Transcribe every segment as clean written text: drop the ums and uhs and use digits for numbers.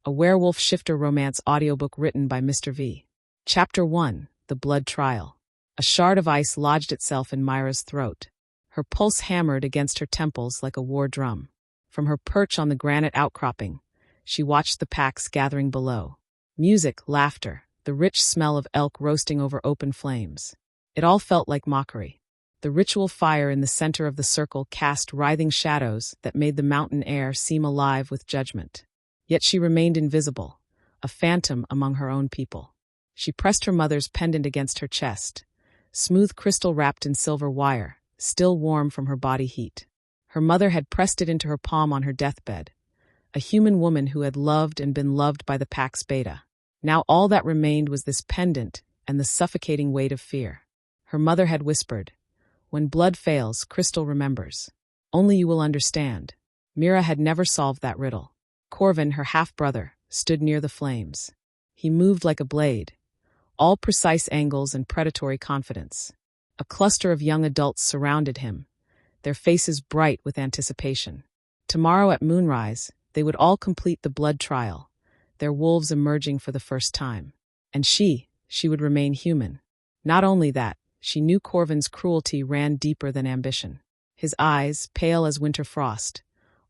a werewolf shifter romance audiobook written by Mr. V. Chapter 1, The Blood Trial. A shard of ice lodged itself in Mira's throat. Her pulse hammered against her temples like a war drum. From her perch on the granite outcropping, she watched the packs gathering below. Music, laughter, the rich smell of elk roasting over open flames. It all felt like mockery. The ritual fire in the center of the circle cast writhing shadows that made the mountain air seem alive with judgment. Yet she remained invisible, a phantom among her own people. She pressed her mother's pendant against her chest, smooth crystal wrapped in silver wire, still warm from her body heat. Her mother had pressed it into her palm on her deathbed, a human woman who had loved and been loved by the Pax Beta. Now all that remained was this pendant and the suffocating weight of fear. Her mother had whispered, "When blood fails, crystal remembers. Only you will understand." Mira had never solved that riddle. Corvin, her half-brother, stood near the flames. He moved like a blade, all precise angles and predatory confidence. A cluster of young adults surrounded him, their faces bright with anticipation. Tomorrow at moonrise, they would all complete the blood trial, their wolves emerging for the first time. And she would remain human. Not only that, she knew Corvin's cruelty ran deeper than ambition. His eyes, pale as winter frost,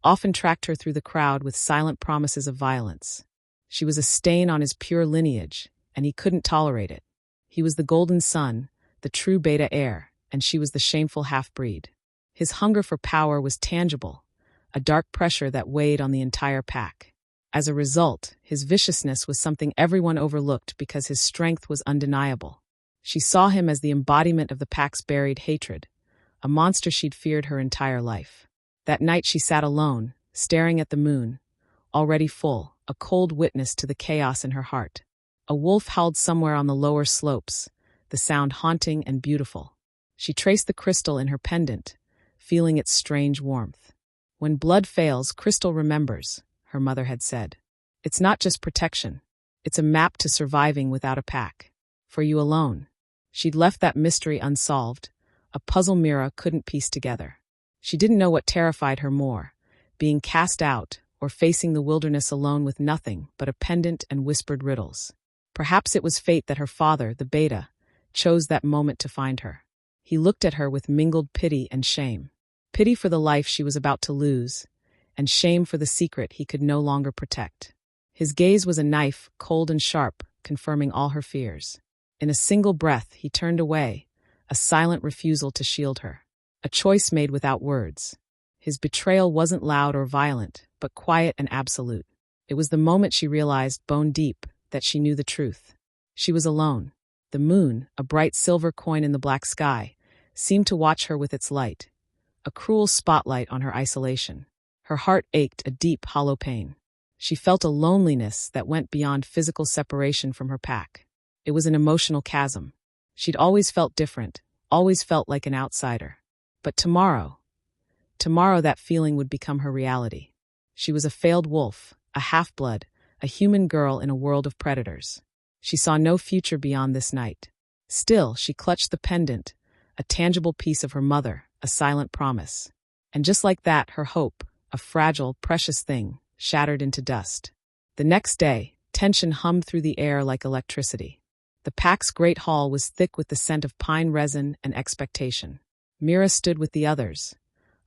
often tracked her through the crowd with silent promises of violence. She was a stain on his pure lineage, and he couldn't tolerate it. He was the golden son, the true beta heir, and she was the shameful half-breed. His hunger for power was tangible, a dark pressure that weighed on the entire pack. As a result, his viciousness was something everyone overlooked because his strength was undeniable. She saw him as the embodiment of the pack's buried hatred, a monster she'd feared her entire life. That night she sat alone, staring at the moon, already full, a cold witness to the chaos in her heart. A wolf howled somewhere on the lower slopes, the sound haunting and beautiful. She traced the crystal in her pendant, feeling its strange warmth. "When blood fails, crystal remembers," her mother had said. "It's not just protection. It's a map to surviving without a pack. For you alone." She'd left that mystery unsolved, a puzzle Mira couldn't piece together. She didn't know what terrified her more, being cast out or facing the wilderness alone with nothing but a pendant and whispered riddles. Perhaps it was fate that her father, the Beta, chose that moment to find her. He looked at her with mingled pity and shame. Pity for the life she was about to lose, and shame for the secret he could no longer protect. His gaze was a knife, cold and sharp, confirming all her fears. In a single breath, he turned away, a silent refusal to shield her. A choice made without words. His betrayal wasn't loud or violent, but quiet and absolute. It was the moment she realized, bone deep, that she knew the truth. She was alone. The moon, a bright silver coin in the black sky, seemed to watch her with its light, a cruel spotlight on her isolation. Her heart ached a deep, hollow pain. She felt a loneliness that went beyond physical separation from her pack. It was an emotional chasm. She'd always felt different, always felt like an outsider. But tomorrow that feeling would become her reality. She was a failed wolf, a half-blood, a human girl in a world of predators. She saw no future beyond this night. Still, she clutched the pendant, a tangible piece of her mother, a silent promise. And just like that, her hope, a fragile, precious thing, shattered into dust. The next day, tension hummed through the air like electricity. The pack's great hall was thick with the scent of pine resin and expectation. Mira stood with the others,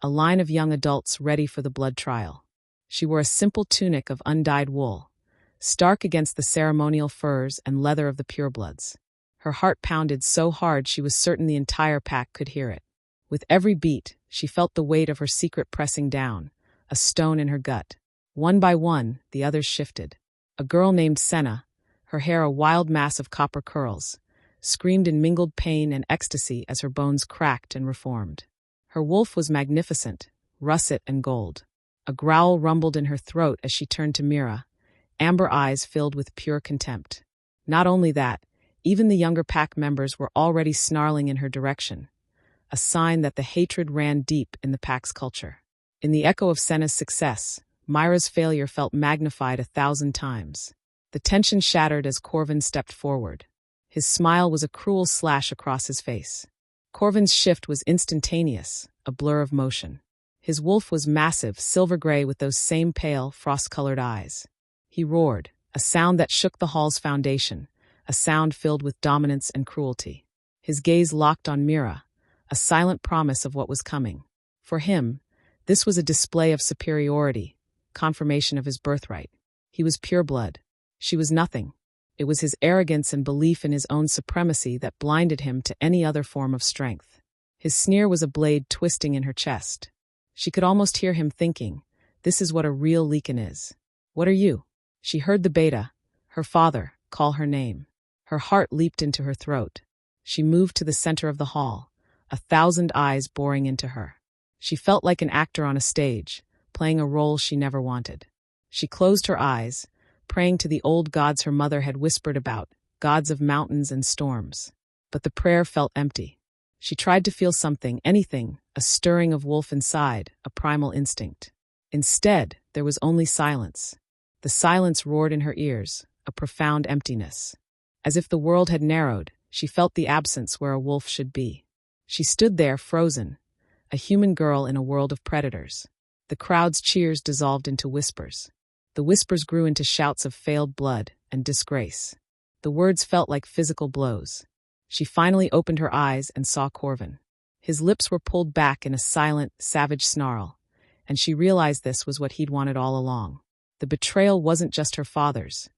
a line of young adults ready for the blood trial. She wore a simple tunic of undyed wool, stark against the ceremonial furs and leather of the purebloods. Her heart pounded so hard she was certain the entire pack could hear it. With every beat, she felt the weight of her secret pressing down, a stone in her gut. One by one, the others shifted. A girl named Senna, her hair a wild mass of copper curls, screamed in mingled pain and ecstasy as her bones cracked and reformed. Her wolf was magnificent, russet and gold. A growl rumbled in her throat as she turned to Mira, amber eyes filled with pure contempt. Not only that, even the younger pack members were already snarling in her direction, a sign that the hatred ran deep in the pack's culture. In the echo of Senna's success, Mira's failure felt magnified 1,000 times. The tension shattered as Corvin stepped forward. His smile was a cruel slash across his face. Corvin's shift was instantaneous, a blur of motion. His wolf was massive, silver gray with those same pale, frost-colored eyes. He roared, a sound that shook the hall's foundation, a sound filled with dominance and cruelty. His gaze locked on Mira, a silent promise of what was coming. For him, this was a display of superiority, confirmation of his birthright. He was pure blood. She was nothing. It was his arrogance and belief in his own supremacy that blinded him to any other form of strength. His sneer was a blade twisting in her chest. She could almost hear him thinking, "This is what a real lycan is." "What are you?" She heard the beta, her father, call her name. Her heart leaped into her throat. She moved to the center of the hall, 1,000 eyes boring into her. She felt like an actor on a stage, playing a role she never wanted. She closed her eyes, praying to the old gods her mother had whispered about, gods of mountains and storms. But the prayer felt empty. She tried to feel something, anything, a stirring of wolf inside, a primal instinct. Instead, there was only silence. The silence roared in her ears, a profound emptiness. As if the world had narrowed, she felt the absence where a wolf should be. She stood there, frozen, a human girl in a world of predators. The crowd's cheers dissolved into whispers. The whispers grew into shouts of failed blood and disgrace. The words felt like physical blows. She finally opened her eyes and saw Corvin. His lips were pulled back in a silent, savage snarl, and she realized this was what he'd wanted all along. The betrayal wasn't just her father's.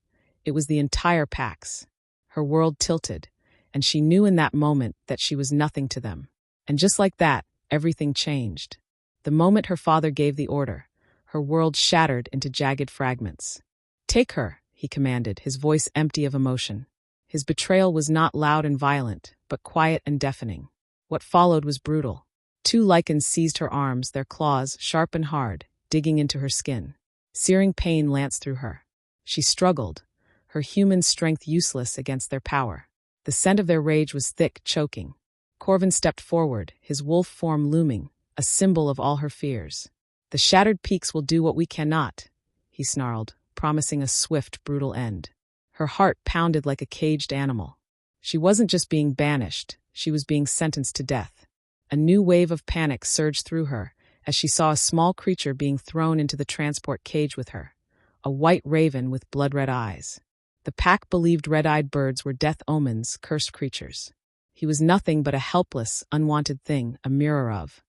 It was the entire pack's. Her world tilted, and she knew in that moment that she was nothing to them. And just like that, everything changed. The moment her father gave the order, her world shattered into jagged fragments. "Take her," he commanded, his voice empty of emotion. His betrayal was not loud and violent, but quiet and deafening. What followed was brutal. 2 lycans seized her arms, their claws, sharp and hard, digging into her skin. Searing pain lanced through her. She struggled, her human strength useless against their power. The scent of their rage was thick, choking. Corvin stepped forward, his wolf form looming, a symbol of all her fears. "The shattered peaks will do what we cannot," he snarled, promising a swift, brutal end. Her heart pounded like a caged animal. She wasn't just being banished, she was being sentenced to death. A new wave of panic surged through her as she saw a small creature being thrown into the transport cage with her, a white raven with blood-red eyes. The pack believed red-eyed birds were death omens, cursed creatures. He was nothing but a helpless, unwanted thing, a mirror of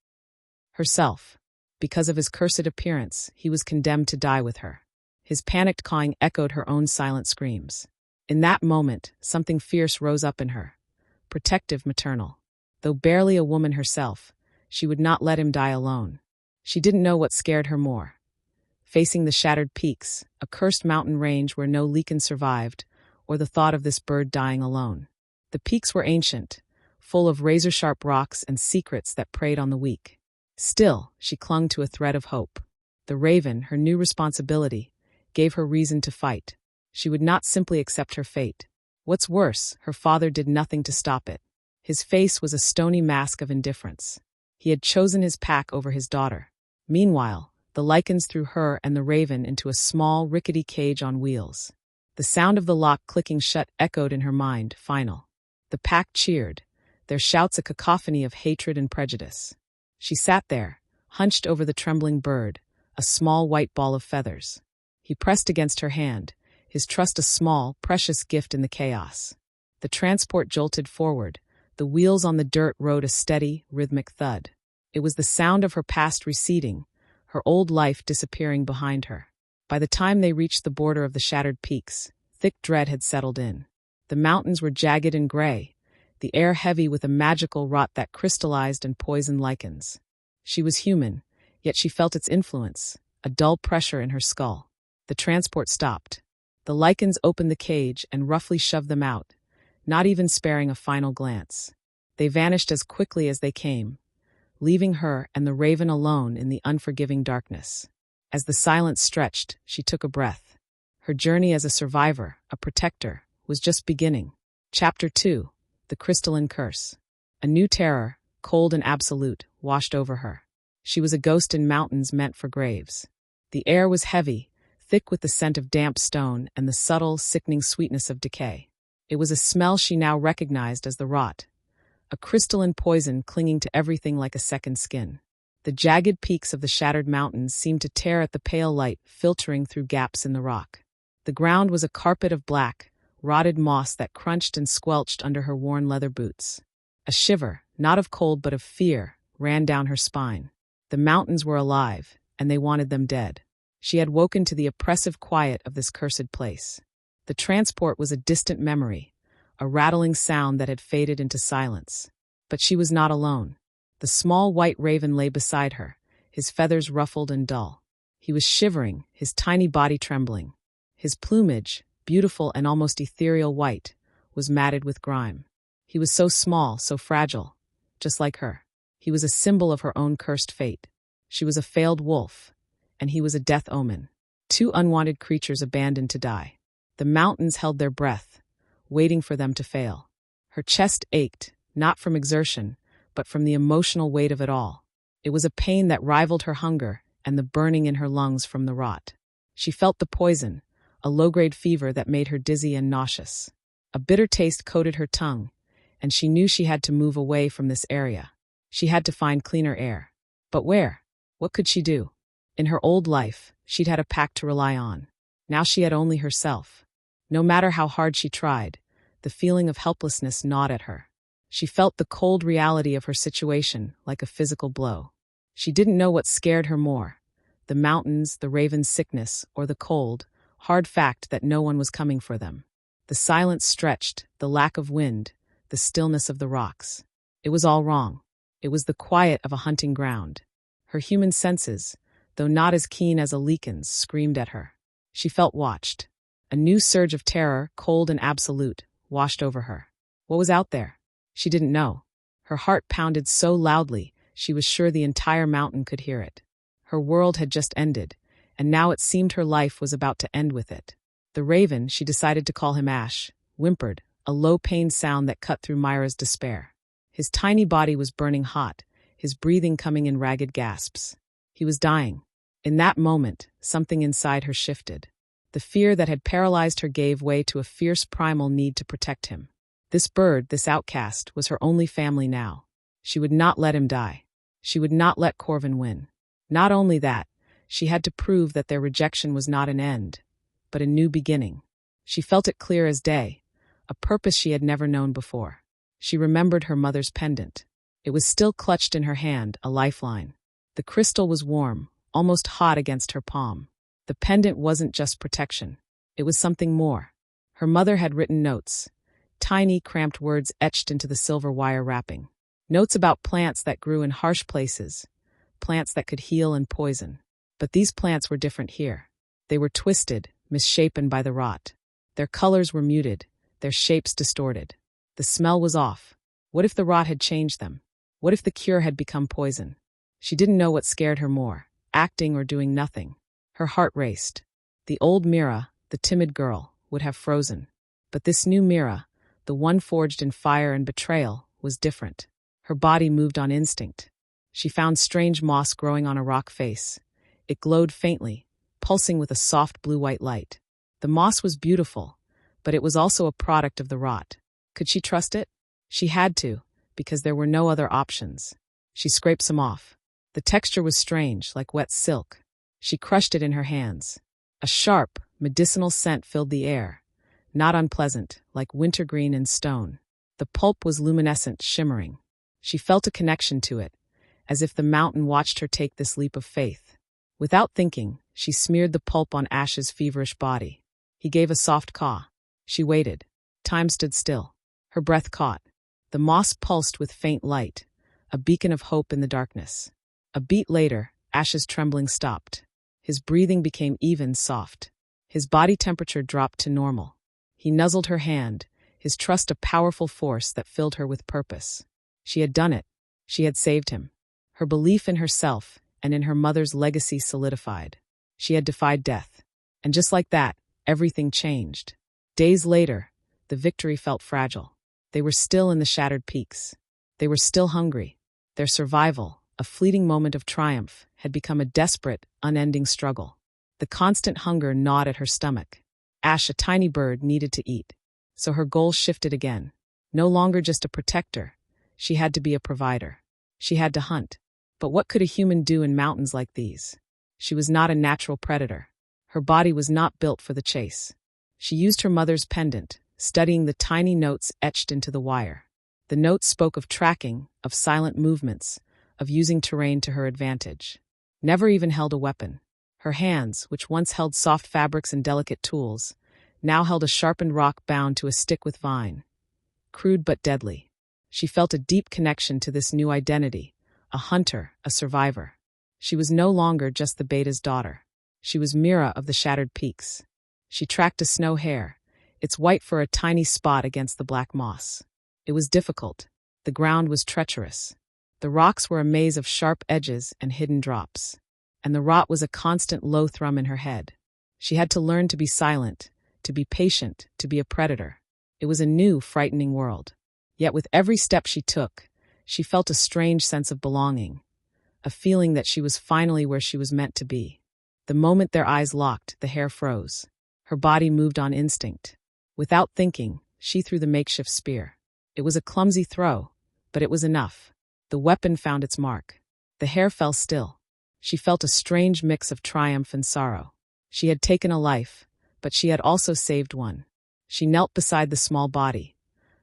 herself. Because of his cursed appearance, he was condemned to die with her. His panicked cawing echoed her own silent screams. In that moment, something fierce rose up in her. Protective, maternal. Though barely a woman herself, she would not let him die alone. She didn't know what scared her more. Facing the shattered peaks, a cursed mountain range where no lycan survived, or the thought of this bird dying alone. The peaks were ancient, full of razor-sharp rocks and secrets that preyed on the weak. Still, she clung to a thread of hope. The raven, her new responsibility, gave her reason to fight. She would not simply accept her fate. What's worse, her father did nothing to stop it. His face was a stony mask of indifference. He had chosen his pack over his daughter. Meanwhile, the lycans threw her and the raven into a small, rickety cage on wheels. The sound of the lock clicking shut echoed in her mind, final. The pack cheered, their shouts a cacophony of hatred and prejudice. She sat there, hunched over the trembling bird, a small white ball of feathers. He pressed against her hand, his trust a small, precious gift in the chaos. The transport jolted forward, the wheels on the dirt rode a steady, rhythmic thud. It was the sound of her past receding, her old life disappearing behind her. By the time they reached the border of the shattered peaks, thick dread had settled in. The mountains were jagged and gray, the air heavy with a magical rot that crystallized and poisoned lycans. She was human, yet she felt its influence, a dull pressure in her skull. The transport stopped. The lycans opened the cage and roughly shoved them out, not even sparing a final glance. They vanished as quickly as they came, leaving her and the raven alone in the unforgiving darkness. As the silence stretched, she took a breath. Her journey as a survivor, a protector, was just beginning. Chapter 2: The Crystalline Curse. A new terror, cold and absolute, washed over her. She was a ghost in mountains meant for graves. The air was heavy, thick with the scent of damp stone and the subtle, sickening sweetness of decay. It was a smell she now recognized as the rot, a crystalline poison clinging to everything like a second skin. The jagged peaks of the shattered mountains seemed to tear at the pale light filtering through gaps in the rock. The ground was a carpet of black, rotted moss that crunched and squelched under her worn leather boots. A shiver, not of cold but of fear, ran down her spine. The mountains were alive, and they wanted them dead. She had woken to the oppressive quiet of this cursed place. The transport was a distant memory, a rattling sound that had faded into silence. But she was not alone. The small white raven lay beside her, his feathers ruffled and dull. He was shivering, his tiny body trembling. His plumage, beautiful and almost ethereal white, was matted with grime. He was so small, so fragile, just like her. He was a symbol of her own cursed fate. She was a failed wolf, and he was a death omen. Two unwanted creatures abandoned to die. The mountains held their breath, waiting for them to fail. Her chest ached, not from exertion, but from the emotional weight of it all. It was a pain that rivaled her hunger and the burning in her lungs from the rot. She felt the poison, a low-grade fever that made her dizzy and nauseous. A bitter taste coated her tongue, and she knew she had to move away from this area. She had to find cleaner air. But where? What could she do? In her old life, she'd had a pack to rely on. Now she had only herself. No matter how hard she tried, the feeling of helplessness gnawed at her. She felt the cold reality of her situation like a physical blow. She didn't know what scared her more, the mountains, the raven's sickness, or the cold, hard fact that no one was coming for them. The silence stretched, the lack of wind, the stillness of the rocks. It was all wrong. It was the quiet of a hunting ground. Her human senses, though not as keen as a lycan's, screamed at her. She felt watched. A new surge of terror, cold and absolute, washed over her. What was out there? She didn't know. Her heart pounded so loudly, she was sure the entire mountain could hear it. Her world had just ended, and now it seemed her life was about to end with it. The raven, she decided to call him Ash, whimpered, a low-pained sound that cut through Mira's despair. His tiny body was burning hot, his breathing coming in ragged gasps. He was dying. In that moment, something inside her shifted. The fear that had paralyzed her gave way to a fierce primal need to protect him. This bird, this outcast, was her only family now. She would not let him die. She would not let Corvin win. Not only that, she had to prove that their rejection was not an end, but a new beginning. She felt it clear as day, a purpose she had never known before. She remembered her mother's pendant. It was still clutched in her hand, a lifeline. The crystal was warm, almost hot against her palm. The pendant wasn't just protection. It was something more. Her mother had written notes, tiny, cramped words etched into the silver wire wrapping. Notes about plants that grew in harsh places, plants that could heal and poison. But these plants were different here. They were twisted, misshapen by the rot. Their colors were muted, their shapes distorted. The smell was off. What if the rot had changed them? What if the cure had become poison? She didn't know what scared her more, acting or doing nothing. Her heart raced. The old Mira, the timid girl, would have frozen. But this new Mira, the one forged in fire and betrayal, was different. Her body moved on instinct. She found strange moss growing on a rock face. It glowed faintly, pulsing with a soft blue-white light. The moss was beautiful, but it was also a product of the rot. Could she trust it? She had to, because there were no other options. She scraped some off. The texture was strange, like wet silk. She crushed it in her hands. A sharp, medicinal scent filled the air, not unpleasant, like wintergreen and stone. The pulp was luminescent, shimmering. She felt a connection to it, as if the mountain watched her take this leap of faith. Without thinking, she smeared the pulp on Ash's feverish body. He gave a soft caw. She waited. Time stood still. Her breath caught. The moss pulsed with faint light, a beacon of hope in the darkness. A beat later, Ash's trembling stopped. His breathing became even, soft. His body temperature dropped to normal. He nuzzled her hand, his trust a powerful force that filled her with purpose. She had done it. She had saved him. Her belief in herself and in her mother's legacy solidified. She had defied death. And just like that, everything changed. Days later, the victory felt fragile. They were still in the shattered peaks. They were still hungry. Their survival, a fleeting moment of triumph, had become a desperate, unending struggle. The constant hunger gnawed at her stomach. Ash, a tiny bird, needed to eat. So her goal shifted again. No longer just a protector. She had to be a provider. She had to hunt. But what could a human do in mountains like these? She was not a natural predator. Her body was not built for the chase. She used her mother's pendant, studying the tiny notes etched into the wire. The notes spoke of tracking, of silent movements, of using terrain to her advantage. Never even held a weapon. Her hands, which once held soft fabrics and delicate tools, now held a sharpened rock bound to a stick with vine. Crude but deadly. She felt a deep connection to this new identity, a hunter, a survivor. She was no longer just the beta's daughter. She was Mira of the Shattered Peaks. She tracked a snow hare, its white fur a tiny spot against the black moss. It was difficult. The ground was treacherous. The rocks were a maze of sharp edges and hidden drops. And the rot was a constant low thrum in her head. She had to learn to be silent, to be patient, to be a predator. It was a new, frightening world. Yet with every step she took, she felt a strange sense of belonging, a feeling that she was finally where she was meant to be. The moment their eyes locked, the hare froze. Her body moved on instinct. Without thinking, she threw the makeshift spear. It was a clumsy throw, but it was enough. The weapon found its mark. The hare fell still. She felt a strange mix of triumph and sorrow. She had taken a life, but she had also saved one. She knelt beside the small body,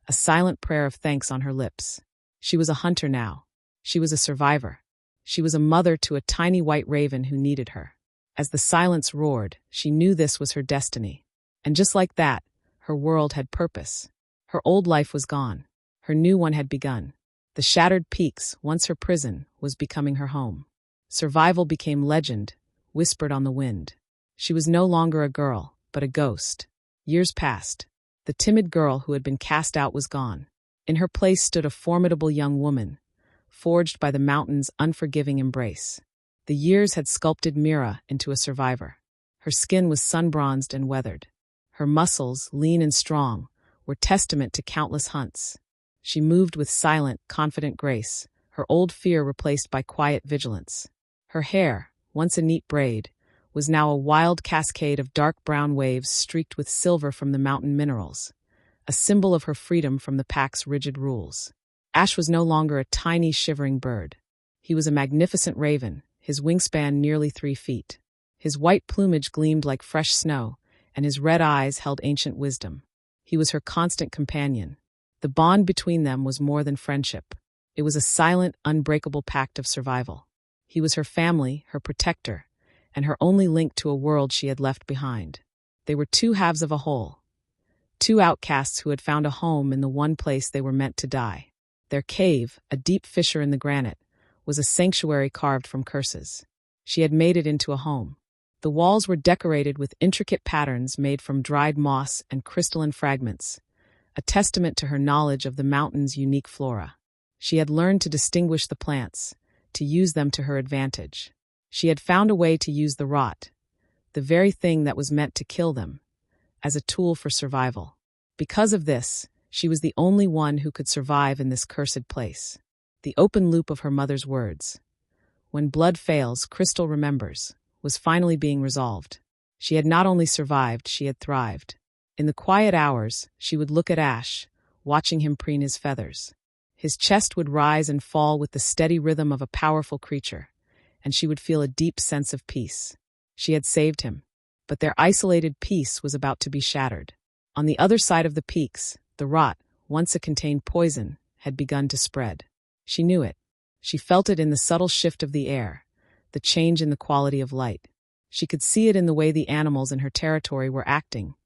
a silent prayer of thanks on her lips. She was a hunter now. She was a survivor. She was a mother to a tiny white raven who needed her. As the silence roared, she knew this was her destiny. And just like that, her world had purpose. Her old life was gone. Her new one had begun. The Shattered Peaks, once her prison, was becoming her home. Survival became legend, whispered on the wind. She was no longer a girl, but a ghost. Years passed. The timid girl who had been cast out was gone. In her place stood a formidable young woman, forged by the mountain's unforgiving embrace. The years had sculpted Mira into a survivor. Her skin was sun-bronzed and weathered. Her muscles, lean and strong, were testament to countless hunts. She moved with silent, confident grace, her old fear replaced by quiet vigilance. Her hair, once a neat braid, was now a wild cascade of dark brown waves streaked with silver from the mountain minerals, a symbol of her freedom from the pack's rigid rules. Ash was no longer a tiny, shivering bird. He was a magnificent raven, his wingspan nearly 3 feet. His white plumage gleamed like fresh snow, and his red eyes held ancient wisdom. He was her constant companion. The bond between them was more than friendship. It was a silent, unbreakable pact of survival. He was her family, her protector, and her only link to a world she had left behind. They were two halves of a whole. Two outcasts who had found a home in the one place they were meant to die. Their cave, a deep fissure in the granite, was a sanctuary carved from curses. She had made it into a home. The walls were decorated with intricate patterns made from dried moss and crystalline fragments, a testament to her knowledge of the mountain's unique flora. She had learned to distinguish the plants, to use them to her advantage. She had found a way to use the rot, the very thing that was meant to kill them, as a tool for survival. Because of this, she was the only one who could survive in this cursed place. The open loop of her mother's words, "When blood fails, crystal remembers," was finally being resolved. She had not only survived, she had thrived. In the quiet hours, she would look at Ash, watching him preen his feathers. His chest would rise and fall with the steady rhythm of a powerful creature, and she would feel a deep sense of peace. She had saved him, but their isolated peace was about to be shattered. On the other side of the peaks, the rot, once it contained poison, had begun to spread. She knew it. She felt it in the subtle shift of the air, the change in the quality of light. She could see it in the way the animals in her territory were acting,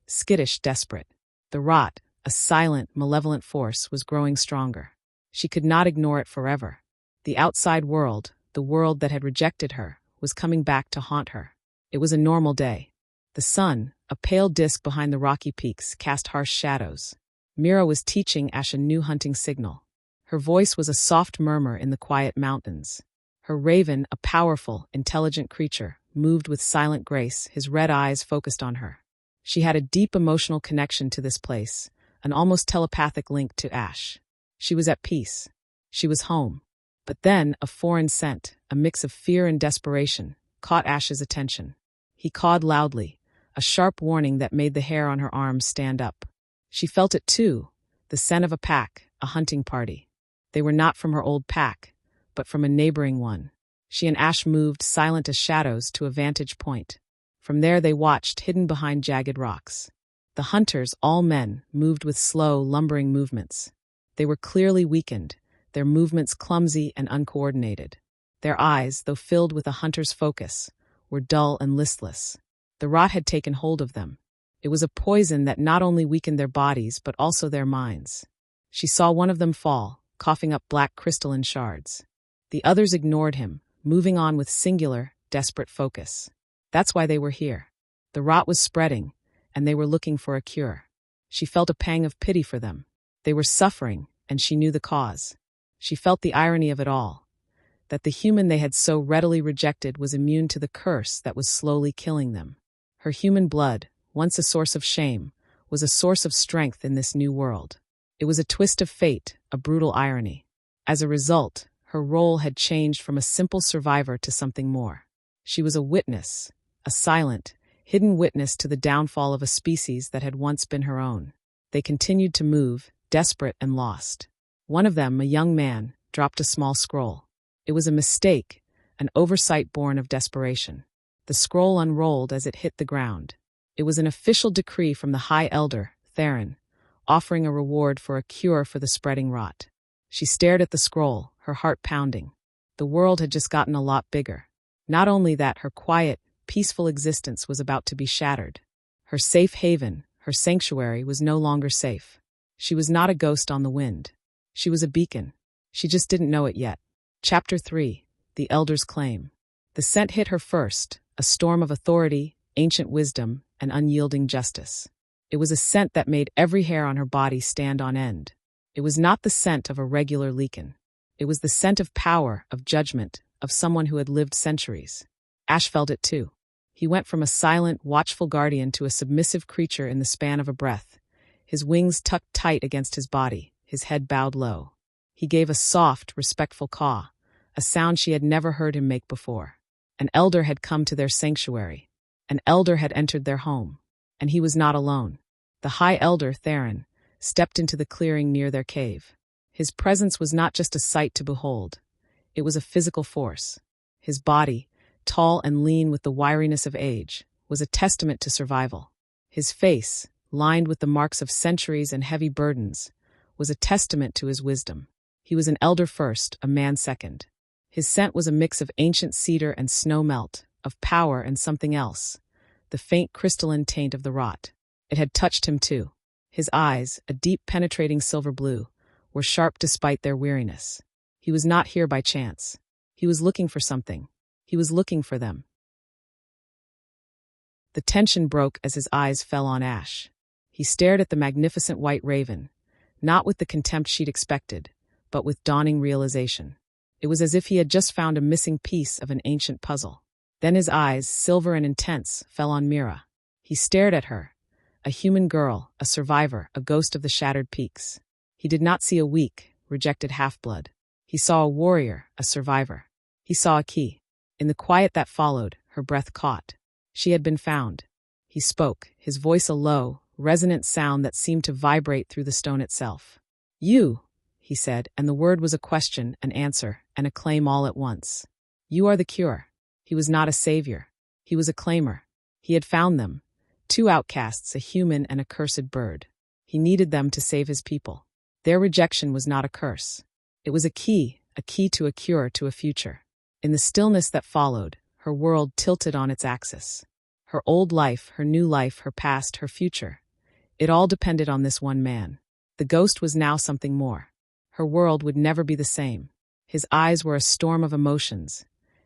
skittish, desperate. The rot, a silent, malevolent force, was growing stronger. She could not ignore it forever. The outside world, the world that had rejected her, was coming back to haunt her. It was a normal day. The sun, a pale disk behind the rocky peaks, cast harsh shadows. Mira was teaching Ash a new hunting signal. Her voice was a soft murmur in the quiet mountains. Her raven, a powerful, intelligent creature, moved with silent grace, his red eyes focused on her. She had a deep emotional connection to this place, an almost telepathic link to Ash. She was at peace. She was home. But then a foreign scent, a mix of fear and desperation, caught Ash's attention. He cawed loudly, a sharp warning that made the hair on her arms stand up. She felt it too, the scent of a pack, a hunting party. They were not from her old pack, but from a neighboring one. She and Ash moved, silent as shadows, to a vantage point. From there they watched, hidden behind jagged rocks. The hunters, all men, moved with slow, lumbering movements. They were clearly weakened, their movements clumsy and uncoordinated. Their eyes, though filled with a hunter's focus, were dull and listless. The rot had taken hold of them. It was a poison that not only weakened their bodies but also their minds. She saw one of them fall, coughing up black crystalline shards. The others ignored him, moving on with singular, desperate focus. That's why they were here. The rot was spreading, and they were looking for a cure. She felt a pang of pity for them. They were suffering, and she knew the cause. She felt the irony of it all, that the human they had so readily rejected was immune to the curse that was slowly killing them. Her human blood, once a source of shame, was a source of strength in this new world. It was a twist of fate, a brutal irony. As a result, her role had changed from a simple survivor to something more. She was a witness, a silent, hidden witness to the downfall of a species that had once been her own. They continued to move, desperate and lost. One of them, a young man, dropped a small scroll. It was a mistake, an oversight born of desperation. The scroll unrolled as it hit the ground. It was an official decree from the High Elder, Theron, offering a reward for a cure for the spreading rot. She stared at the scroll, her heart pounding. The world had just gotten a lot bigger. Not only that, her quiet, peaceful existence was about to be shattered. Her safe haven, her sanctuary, was no longer safe. She was not a ghost on the wind. She was a beacon. She just didn't know it yet. Chapter 3. The Elder's Claim. The scent hit her first, a storm of authority, ancient wisdom, and unyielding justice. It was a scent that made every hair on her body stand on end. It was not the scent of a regular lycan. It was the scent of power, of judgment, of someone who had lived centuries. Ash felt it too. He went from a silent, watchful guardian to a submissive creature in the span of a breath, his wings tucked tight against his body, his head bowed low. He gave a soft, respectful caw, a sound she had never heard him make before. An elder had come to their sanctuary. An elder had entered their home. And he was not alone. The High Elder, Theron, stepped into the clearing near their cave. His presence was not just a sight to behold. It was a physical force. His body, tall and lean with the wiriness of age, was a testament to survival. His face, lined with the marks of centuries and heavy burdens, was a testament to his wisdom. He was an elder first, a man second. His scent was a mix of ancient cedar and snow melt, of power and something else, the faint crystalline taint of the rot. It had touched him too. His eyes, a deep penetrating silver blue, were sharp despite their weariness. He was not here by chance. He was looking for something. He was looking for them. The tension broke as his eyes fell on Ash. He stared at the magnificent white raven, not with the contempt she'd expected, but with dawning realization. It was as if he had just found a missing piece of an ancient puzzle. Then his eyes, silver and intense, fell on Mira. He stared at her, a human girl, a survivor, a ghost of the shattered peaks. He did not see a weak, rejected half-blood. He saw a warrior, a survivor. He saw a key. In the quiet that followed, her breath caught. She had been found. He spoke, his voice a low, resonant sound that seemed to vibrate through the stone itself. "You," he said, and the word was a question, an answer, and a claim all at once. "You are the cure." He was not a savior. He was a claimer. He had found them, two outcasts, a human and a cursed bird. He needed them to save his people. Their rejection was not a curse. It was a key to a cure, to a future. In the stillness that followed, her world tilted on its axis. Her old life, her new life, her past, her future. It all depended on this one man. The ghost was now something more. Her world would never be the same. His eyes were a storm of emotions,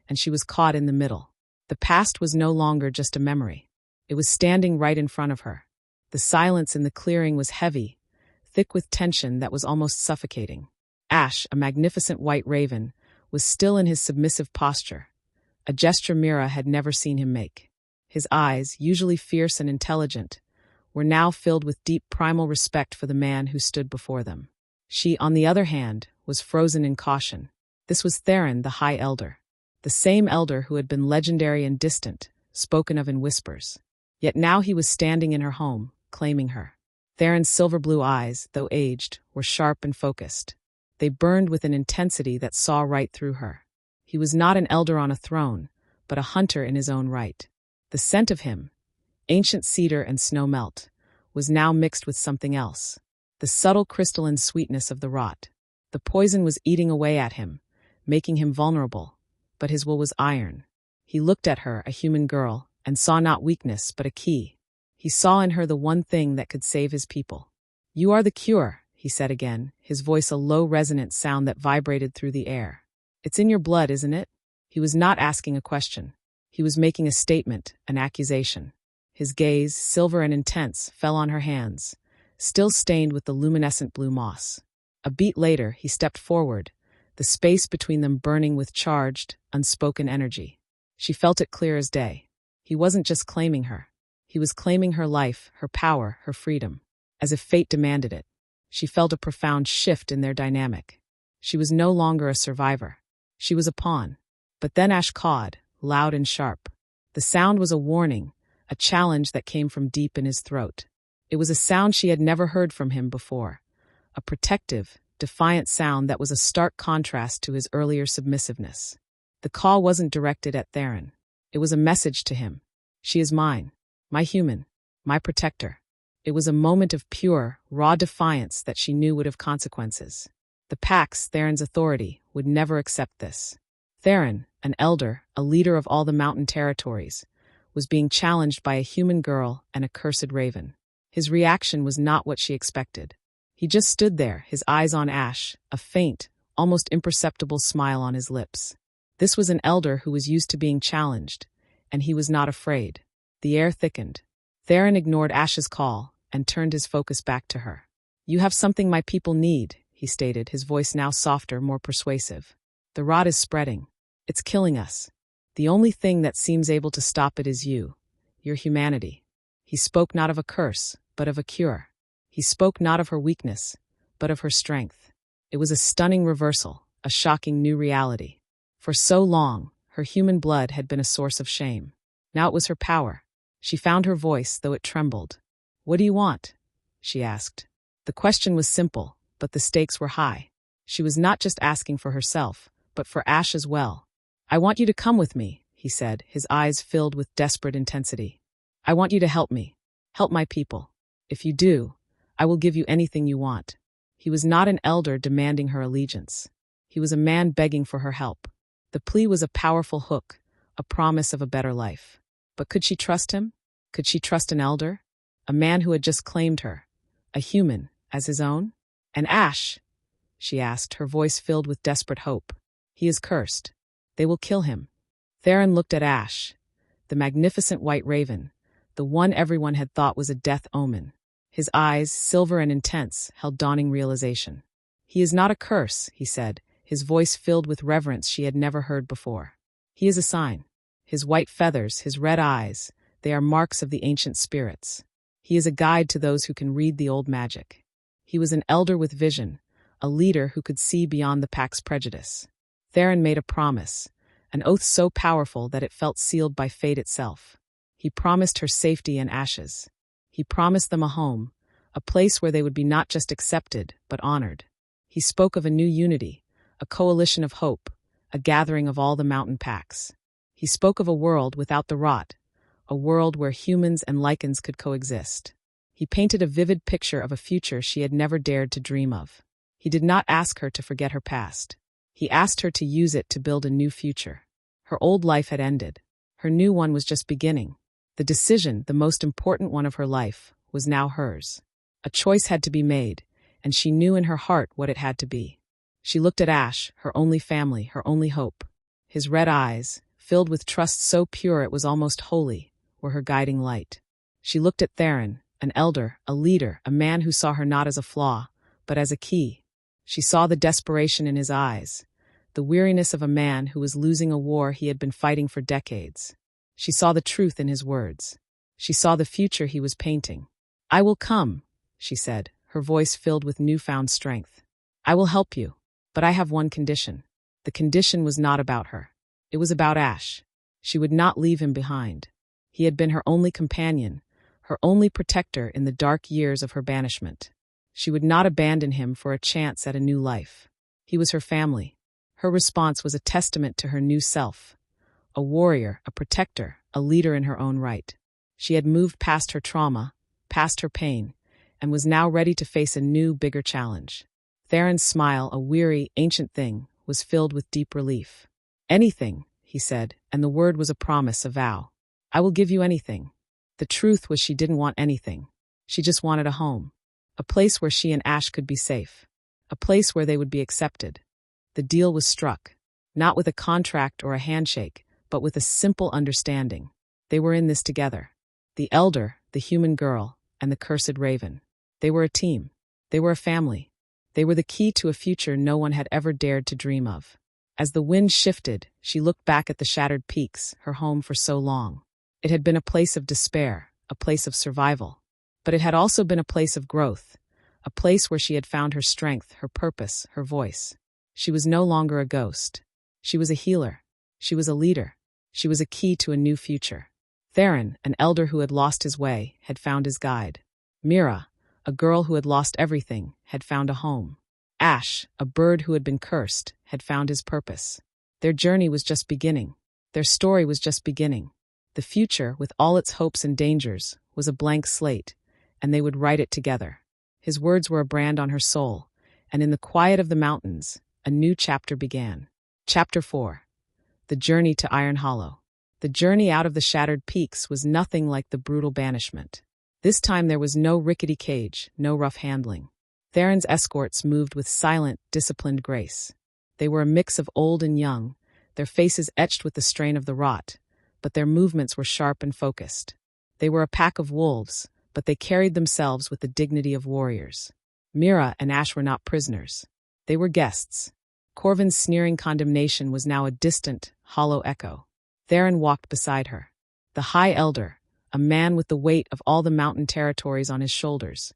and she was caught in the middle. The past was no longer just a memory. It was standing right in front of her. The silence in the clearing was heavy, thick with tension that was almost suffocating. Ash, a magnificent white raven, was still in his submissive posture, a gesture Mira had never seen him make. His eyes, usually fierce and intelligent, were now filled with deep primal respect for the man who stood before them. She, on the other hand, was frozen in caution. This was Theron, the High Elder, the same elder who had been legendary and distant, spoken of in whispers. Yet now he was standing in her home, claiming her. Theron's silver-blue eyes, though aged, were sharp and focused. They burned with an intensity that saw right through her. He was not an elder on a throne, but a hunter in his own right. The scent of him, ancient cedar and snow melt, was now mixed with something else. The subtle crystalline sweetness of the rot. The poison was eating away at him, making him vulnerable, but his will was iron. He looked at her, a human girl, and saw not weakness but a key. He saw in her the one thing that could save his people. "You are the cure," he said again, his voice a low resonant sound that vibrated through the air. "It's in your blood, isn't it?" He was not asking a question. He was making a statement, an accusation. His gaze, silver and intense, fell on her hands, still stained with the luminescent blue moss. A beat later, he stepped forward, the space between them burning with charged, unspoken energy. She felt it clear as day. He wasn't just claiming her. He was claiming her life, her power, her freedom, as if fate demanded it. She felt a profound shift in their dynamic. She was no longer a survivor. She was a pawn. But then Ash cawed, loud and sharp. The sound was a warning, a challenge that came from deep in his throat. It was a sound she had never heard from him before, a protective, defiant sound that was a stark contrast to his earlier submissiveness. The call wasn't directed at Theron. It was a message to him. She is mine, my human, my protector. It was a moment of pure, raw defiance that she knew would have consequences. The Pax, Theron's authority, would never accept this. Theron, an elder, a leader of all the mountain territories, was being challenged by a human girl and a cursed raven. His reaction was not what she expected. He just stood there, his eyes on Ash, a faint, almost imperceptible smile on his lips. This was an elder who was used to being challenged, and he was not afraid. The air thickened. Theron ignored Ash's call and turned his focus back to her. "You have something my people need," he stated, his voice now softer, more persuasive. "The rot is spreading. It's killing us. The only thing that seems able to stop it is you, your humanity." He spoke not of a curse, but of a cure. He spoke not of her weakness, but of her strength. It was a stunning reversal, a shocking new reality. For so long, her human blood had been a source of shame. Now it was her power. She found her voice, though it trembled. "What do you want?" she asked. The question was simple, but the stakes were high. She was not just asking for herself, but for Ash as well. "I want you to come with me," he said, his eyes filled with desperate intensity. "I want you to help me. Help my people. If you do, I will give you anything you want." He was not an elder demanding her allegiance. He was a man begging for her help. The plea was a powerful hook, a promise of a better life. But could she trust him? Could she trust an elder? A man who had just claimed her, a human, as his own? "And Ash?" she asked, her voice filled with desperate hope. "He is cursed. They will kill him." Theron looked at Ash, the magnificent white raven, the one everyone had thought was a death omen. His eyes, silver and intense, held dawning realization. "He is not a curse," he said, his voice filled with reverence she had never heard before. "He is a sign. His white feathers, his red eyes, they are marks of the ancient spirits. He is a guide to those who can read the old magic. He was an elder with vision, a leader who could see beyond the Pack's prejudice." Theron made a promise, an oath so powerful that it felt sealed by fate itself. He promised her safety and Ash's. He promised them a home, a place where they would be not just accepted, but honored. He spoke of a new unity, a coalition of hope, a gathering of all the mountain Packs. He spoke of a world without the rot, a world where humans and lycans could coexist. He painted a vivid picture of a future she had never dared to dream of. He did not ask her to forget her past. He asked her to use it to build a new future. Her old life had ended. Her new one was just beginning. The decision, the most important one of her life, was now hers. A choice had to be made, and she knew in her heart what it had to be. She looked at Ash, her only family, her only hope. His red eyes, filled with trust so pure it was almost holy, were her guiding light. She looked at Theron, an elder, a leader, a man who saw her not as a flaw, but as a key. She saw the desperation in his eyes, the weariness of a man who was losing a war he had been fighting for decades. She saw the truth in his words. She saw the future he was painting. "I will come," she said, her voice filled with newfound strength. "I will help you, but I have one condition." The condition was not about her. It was about Ash. She would not leave him behind. He had been her only companion, her only protector in the dark years of her banishment. She would not abandon him for a chance at a new life. He was her family. Her response was a testament to her new self. A warrior, a protector, a leader in her own right. She had moved past her trauma, past her pain, and was now ready to face a new, bigger challenge. Theron's smile, a weary, ancient thing, was filled with deep relief. "Anything," he said, and the word was a promise, a vow. "I will give you anything." The truth was she didn't want anything. She just wanted a home. A place where she and Ash could be safe. A place where they would be accepted. The deal was struck. Not with a contract or a handshake, but with a simple understanding. They were in this together. The elder, the human girl, and the cursed raven. They were a team. They were a family. They were the key to a future no one had ever dared to dream of. As the wind shifted, she looked back at the shattered peaks, her home for so long. It had been a place of despair, a place of survival. But it had also been a place of growth, a place where she had found her strength, her purpose, her voice. She was no longer a ghost. She was a healer. She was a leader. She was a key to a new future. Theron, an elder who had lost his way, had found his guide. Mira, a girl who had lost everything, had found a home. Ash, a bird who had been cursed, had found his purpose. Their journey was just beginning. Their story was just beginning. The future, with all its hopes and dangers, was a blank slate, and they would write it together. His words were a brand on her soul, and in the quiet of the mountains, a new chapter began. Chapter 4. The Journey to Iron Hollow. The journey out of the shattered peaks was nothing like the brutal banishment. This time there was no rickety cage, no rough handling. Theron's escorts moved with silent, disciplined grace. They were a mix of old and young, their faces etched with the strain of the rot, but their movements were sharp and focused. They were a pack of wolves, but they carried themselves with the dignity of warriors. Mira and Ash were not prisoners. They were guests. Corvin's sneering condemnation was now a distant, hollow echo. Theron walked beside her. The High Elder, a man with the weight of all the mountain territories on his shoulders,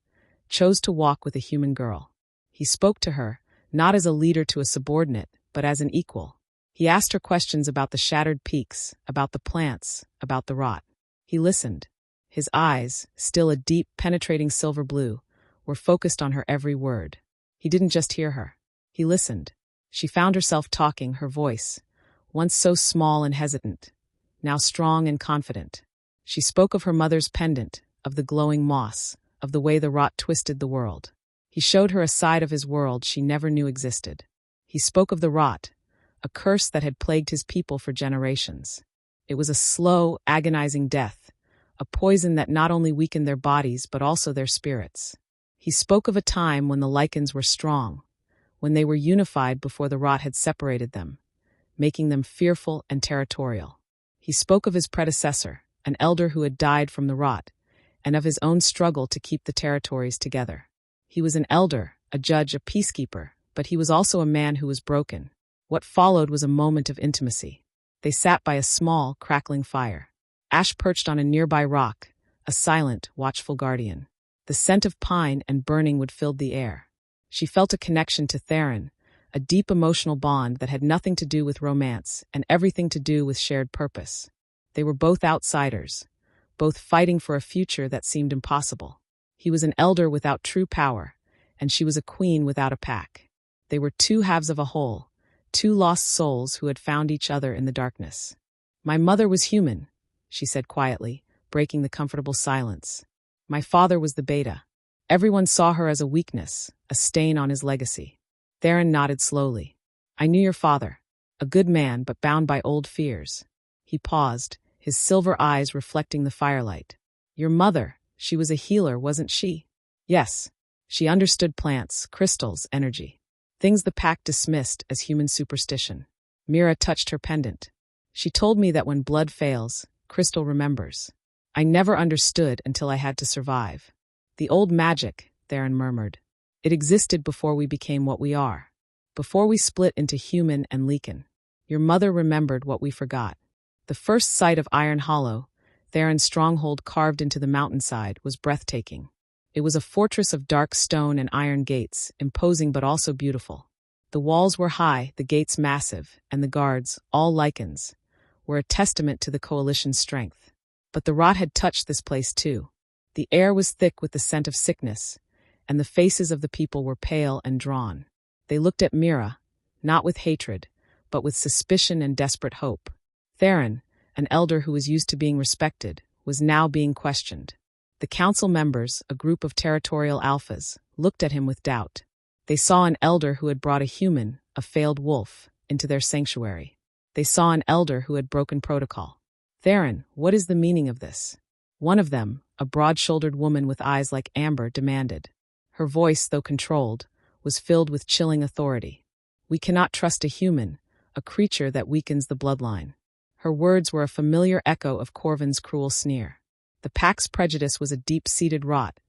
chose to walk with a human girl. He spoke to her, not as a leader to a subordinate, but as an equal. He asked her questions about the shattered peaks, about the plants, about the rot. He listened. His eyes, still a deep, penetrating silver blue, were focused on her every word. He didn't just hear her. He listened. She found herself talking, her voice, once so small and hesitant, now strong and confident. She spoke of her mother's pendant, of the glowing moss, of the way the rot twisted the world. He showed her a side of his world she never knew existed. He spoke of the rot, a curse that had plagued his people for generations. It was a slow, agonizing death, a poison that not only weakened their bodies but also their spirits. He spoke of a time when the lycans were strong, when they were unified before the rot had separated them, making them fearful and territorial. He spoke of his predecessor, an elder who had died from the rot, and of his own struggle to keep the territories together. He was an elder, a judge, a peacekeeper, but he was also a man who was broken. What followed was a moment of intimacy. They sat by a small, crackling fire. Ash perched on a nearby rock, a silent, watchful guardian. The scent of pine and burning wood filled the air. She felt a connection to Theron, a deep emotional bond that had nothing to do with romance and everything to do with shared purpose. They were both outsiders, both fighting for a future that seemed impossible. He was an elder without true power, and she was a queen without a pack. They were two halves of a whole, two lost souls who had found each other in the darkness. "My mother was human," she said quietly, breaking the comfortable silence. "My father was the beta. Everyone saw her as a weakness, a stain on his legacy." Theron nodded slowly. "I knew your father, a good man but bound by old fears." He paused, his silver eyes reflecting the firelight. "Your mother, she was a healer, wasn't she?" "Yes. She understood plants, crystals, energy. Things the pack dismissed as human superstition." Mira touched her pendant. "She told me that when blood fails, crystal remembers. I never understood until I had to survive." "The old magic," Theron murmured. "It existed before we became what we are. Before we split into human and lycan. Your mother remembered what we forgot." The first sight of Iron Hollow, Theron's stronghold carved into the mountainside, was breathtaking. It was a fortress of dark stone and iron gates, imposing but also beautiful. The walls were high, the gates massive, and the guards, all lycans, were a testament to the coalition's strength. But the rot had touched this place too. The air was thick with the scent of sickness, and the faces of the people were pale and drawn. They looked at Mira, not with hatred, but with suspicion and desperate hope. Theron, an elder who was used to being respected, was now being questioned. The council members, a group of territorial alphas, looked at him with doubt. They saw an elder who had brought a human, a failed wolf, into their sanctuary. They saw an elder who had broken protocol. Theron, what is the meaning of this? One of them, a broad-shouldered woman with eyes like amber, demanded. Her voice, though controlled, was filled with chilling authority. We cannot trust a human, a creature that weakens the bloodline. Her words were a familiar echo of Corvin's cruel sneer. The pack's prejudice was a deep-seated rot,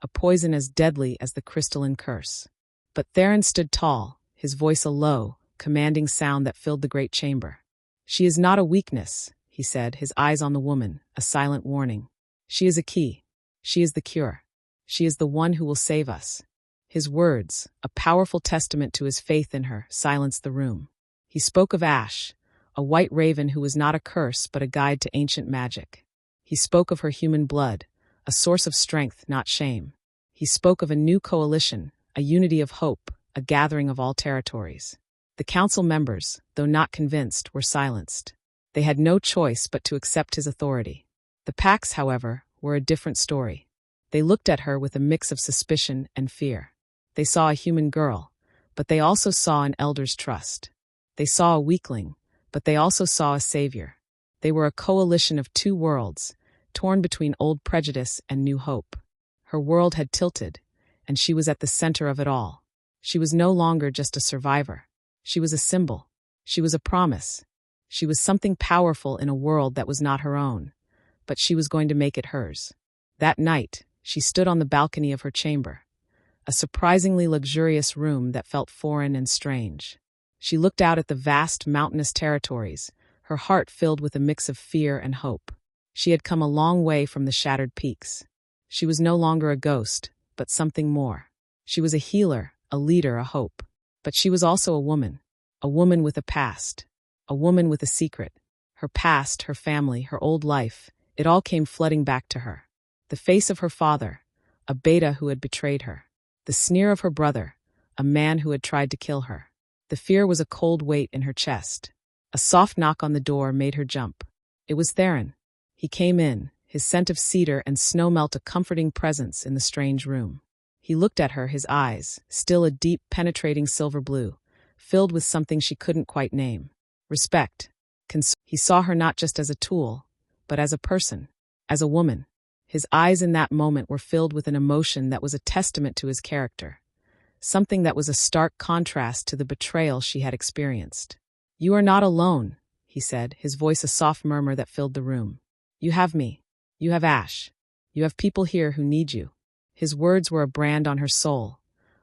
a poison as deadly as the crystalline curse. But Theron stood tall, his voice a low, commanding sound that filled the great chamber. She is not a weakness, he said, his eyes on the woman, a silent warning. She is a key. She is the cure. She is the one who will save us. His words, a powerful testament to his faith in her, silenced the room. He spoke of Ash, a white raven who was not a curse but a guide to ancient magic. He spoke of her human blood, a source of strength, not shame. He spoke of a new coalition, a unity of hope, a gathering of all territories. The council members, though not convinced, were silenced. They had no choice but to accept his authority. The packs, however, were a different story. They looked at her with a mix of suspicion and fear. They saw a human girl, but they also saw an elder's trust. They saw a weakling, but they also saw a savior. They were a coalition of two worlds, torn between old prejudice and new hope. Her world had tilted, and she was at the center of it all. She was no longer just a survivor. She was a symbol. She was a promise. She was something powerful in a world that was not her own, but she was going to make it hers. That night, she stood on the balcony of her chamber, a surprisingly luxurious room that felt foreign and strange. She looked out at the vast mountainous territories, her heart filled with a mix of fear and hope. She had come a long way from the shattered peaks. She was no longer a ghost, but something more. She was a healer, a leader, a hope. But she was also a woman with a past, a woman with a secret. Her past, her family, her old life, it all came flooding back to her. The face of her father, a beta who had betrayed her. The sneer of her brother, a man who had tried to kill her. The fear was a cold weight in her chest. A soft knock on the door made her jump. It was Theron. He came in, his scent of cedar and snowmelt a comforting presence in the strange room. He looked at her, his eyes, still a deep, penetrating silver blue, filled with something she couldn't quite name. Respect. He saw her not just as a tool, but as a person, as a woman. His eyes in that moment were filled with an emotion that was a testament to his character, something that was a stark contrast to the betrayal she had experienced. "You are not alone," he said, his voice a soft murmur that filled the room. "You have me. You have Ash. You have people here who need you." His words were a brand on her soul,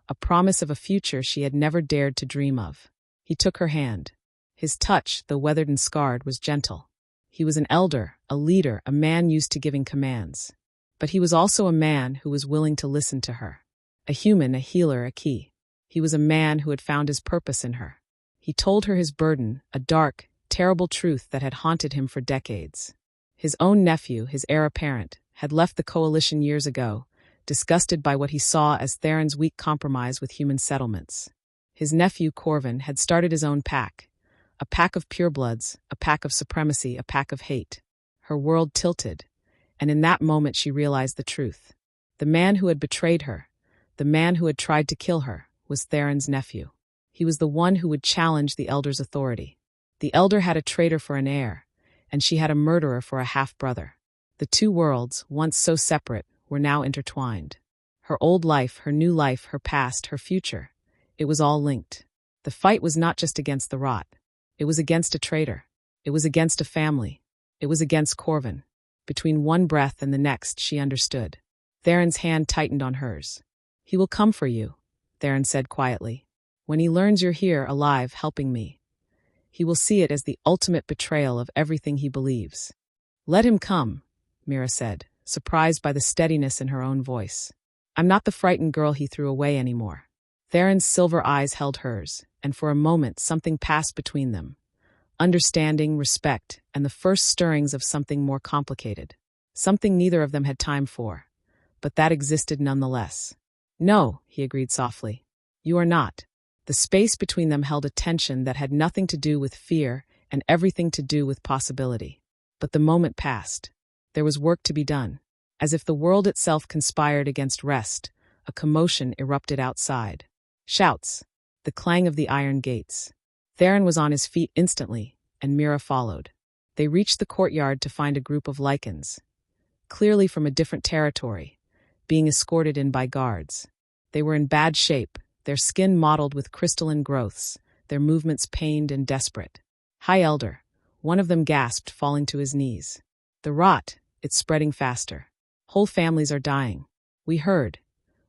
a promise of a future she had never dared to dream of. He took her hand. His touch, though weathered and scarred, was gentle. He was an elder, a leader, a man used to giving commands. But he was also a man who was willing to listen to her. A human, a healer, a key. He was a man who had found his purpose in her. He told her his burden, a dark, terrible truth that had haunted him for decades. His own nephew, his heir apparent, had left the coalition years ago, disgusted by what he saw as Theron's weak compromise with human settlements. His nephew, Corvin, had started his own pack, a pack of purebloods, a pack of supremacy, a pack of hate. Her world tilted, and in that moment she realized the truth. The man who had betrayed her, the man who had tried to kill her, was Theron's nephew. He was the one who would challenge the elder's authority. The elder had a traitor for an heir, and she had a murderer for a half-brother. The two worlds, once so separate, were now intertwined. Her old life, her new life, her past, her future. It was all linked. The fight was not just against the rot. It was against a traitor. It was against a family. It was against Corvin. Between one breath and the next, she understood. Theron's hand tightened on hers. "He will come for you," Theron said quietly. "When he learns you're here, alive, helping me. He will see it as the ultimate betrayal of everything he believes." "Let him come," Mira said, surprised by the steadiness in her own voice. "I'm not the frightened girl he threw away anymore." Theron's silver eyes held hers, and for a moment something passed between them. Understanding, respect, and the first stirrings of something more complicated. Something neither of them had time for, but that existed nonetheless. "No," he agreed softly. "You are not." The space between them held a tension that had nothing to do with fear and everything to do with possibility. But the moment passed. There was work to be done. As if the world itself conspired against rest, a commotion erupted outside. Shouts. The clang of the iron gates. Theron was on his feet instantly, and Mira followed. They reached the courtyard to find a group of lycans, clearly from a different territory, being escorted in by guards. They were in bad shape, their skin mottled with crystalline growths, their movements pained and desperate. "High Elder," one of them gasped, falling to his knees. "The rot, it's spreading faster. Whole families are dying. We heard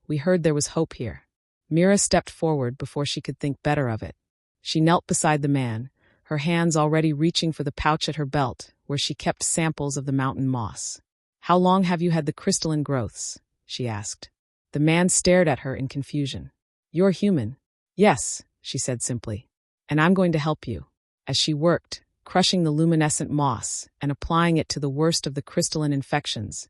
there was hope here." Mira stepped forward before she could think better of it. She knelt beside the man, her hands already reaching for the pouch at her belt, where she kept samples of the mountain moss. "How long have you had the crystalline growths?" she asked. The man stared at her in confusion. "You're human?" "Yes," she said simply. "And I'm going to help you." As she worked, crushing the luminescent moss and applying it to the worst of the crystalline infections,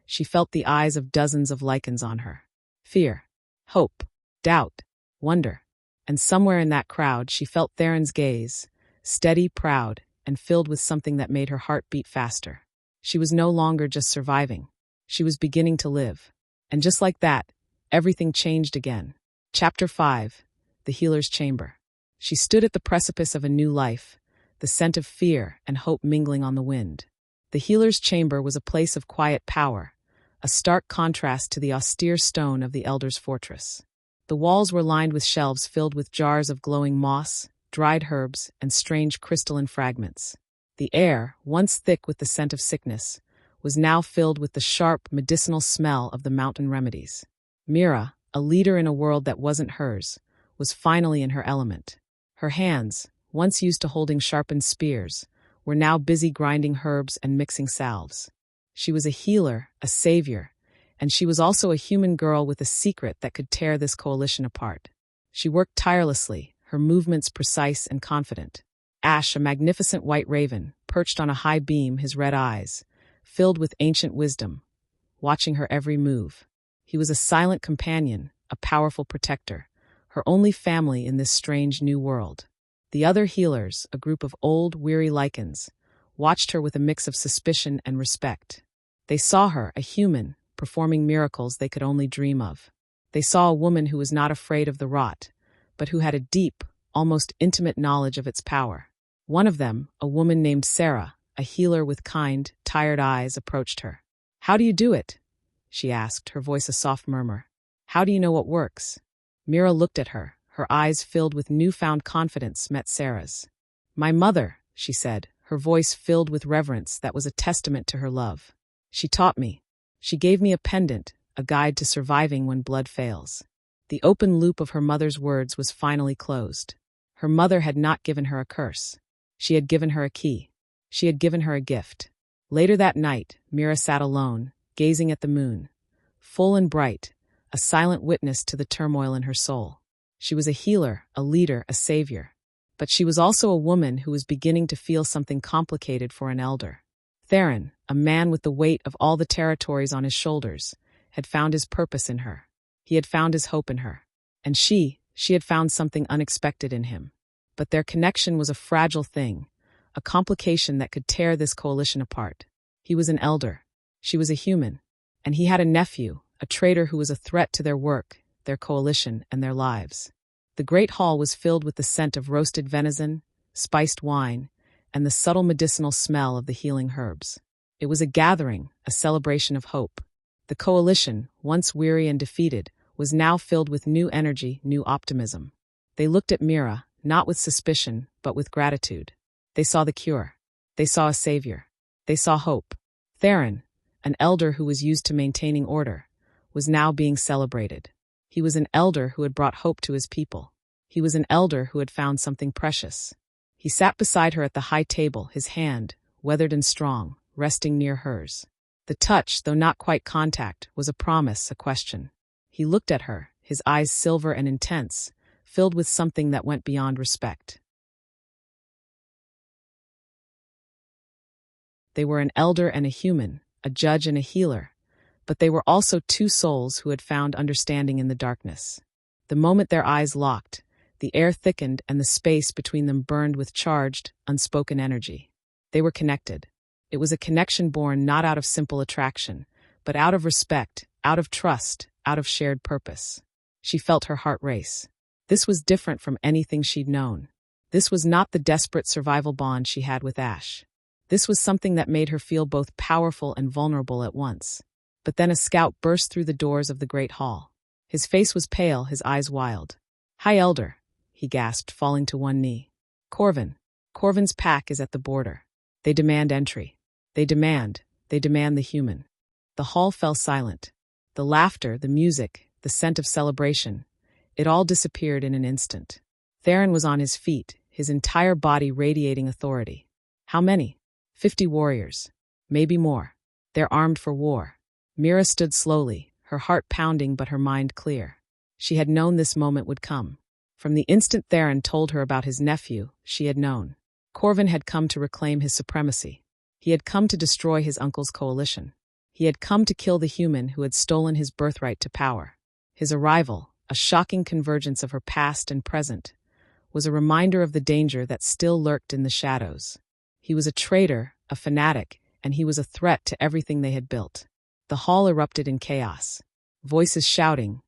she felt the eyes of dozens of lycans on her. Fear, hope, doubt, wonder. And somewhere in that crowd she felt Theron's gaze, steady, proud, and filled with something that made her heart beat faster. She was no longer just surviving. She was beginning to live. And just like that, everything changed again. Chapter 5. The Healer's Chamber. She stood at the precipice of a new life, the scent of fear and hope mingling on the wind. The Healer's Chamber was a place of quiet power, a stark contrast to the austere stone of the Elder's fortress. The walls were lined with shelves filled with jars of glowing moss, dried herbs, and strange crystalline fragments. The air, once thick with the scent of sickness, was now filled with the sharp, medicinal smell of the mountain remedies. Mira, a leader in a world that wasn't hers, was finally in her element. Her hands, once used to holding sharpened spears, were now busy grinding herbs and mixing salves. She was a healer, a savior, and she was also a human girl with a secret that could tear this coalition apart. She worked tirelessly, her movements precise and confident. Ash, a magnificent white raven, perched on a high beam, his red eyes, filled with ancient wisdom, watching her every move. He was a silent companion, a powerful protector, her only family in this strange new world. The other healers, a group of old, weary lycans, watched her with a mix of suspicion and respect. They saw her, a human, performing miracles they could only dream of. They saw a woman who was not afraid of the rot, but who had a deep, almost intimate knowledge of its power. One of them, a woman named Sarah, a healer with kind, tired eyes, approached her. "How do you do it?" she asked, her voice a soft murmur. "How do you know what works?" Mira looked at her, her eyes filled with newfound confidence met Sarah's. "My mother," she said, her voice filled with reverence that was a testament to her love. "She taught me. She gave me a pendant, a guide to surviving when blood fails." The open loop of her mother's words was finally closed. Her mother had not given her a curse. She had given her a key. She had given her a gift. Later that night, Mira sat alone, gazing at the moon, full and bright, a silent witness to the turmoil in her soul. She was a healer, a leader, a savior. But she was also a woman who was beginning to feel something complicated for an elder. Theron, a man with the weight of all the territories on his shoulders, had found his purpose in her. He had found his hope in her. And she had found something unexpected in him. But their connection was a fragile thing, a complication that could tear this coalition apart. He was an elder. She was a human. And he had a nephew, a traitor who was a threat to their work, their coalition, and their lives. The great hall was filled with the scent of roasted venison, spiced wine, and the subtle medicinal smell of the healing herbs. It was a gathering, a celebration of hope. The coalition, once weary and defeated, was now filled with new energy, new optimism. They looked at Mira, not with suspicion, but with gratitude. They saw the cure. They saw a savior. They saw hope. Theron, an elder who was used to maintaining order, was now being celebrated. He was an elder who had brought hope to his people. He was an elder who had found something precious. He sat beside her at the high table, his hand, weathered and strong, resting near hers. The touch, though not quite contact, was a promise, a question. He looked at her, his eyes silver and intense, filled with something that went beyond respect. They were an elder and a human, a judge and a healer, but they were also two souls who had found understanding in the darkness. The moment their eyes locked, the air thickened and the space between them burned with charged, unspoken energy. They were connected. It was a connection born not out of simple attraction, but out of respect, out of trust, out of shared purpose. She felt her heart race. This was different from anything she'd known. This was not the desperate survival bond she had with Ash. This was something that made her feel both powerful and vulnerable at once. But then a scout burst through the doors of the great hall. His face was pale, his eyes wild. "Hi, Elder," he gasped, falling to one knee. "Corvin. Corvin's pack is at the border. They demand entry. They demand the human." The hall fell silent. The laughter, the music, the scent of celebration, it all disappeared in an instant. Theron was on his feet, his entire body radiating authority. How many? 50 warriors. Maybe more. They're armed for war. Mira stood slowly, her heart pounding but her mind clear. She had known this moment would come. From the instant Theron told her about his nephew, she had known. Corvin had come to reclaim his supremacy. He had come to destroy his uncle's coalition. He had come to kill the human who had stolen his birthright to power. His arrival, a shocking convergence of her past and present, was a reminder of the danger that still lurked in the shadows. He was a traitor, a fanatic, and he was a threat to everything they had built. The hall erupted in chaos. Voices shouting,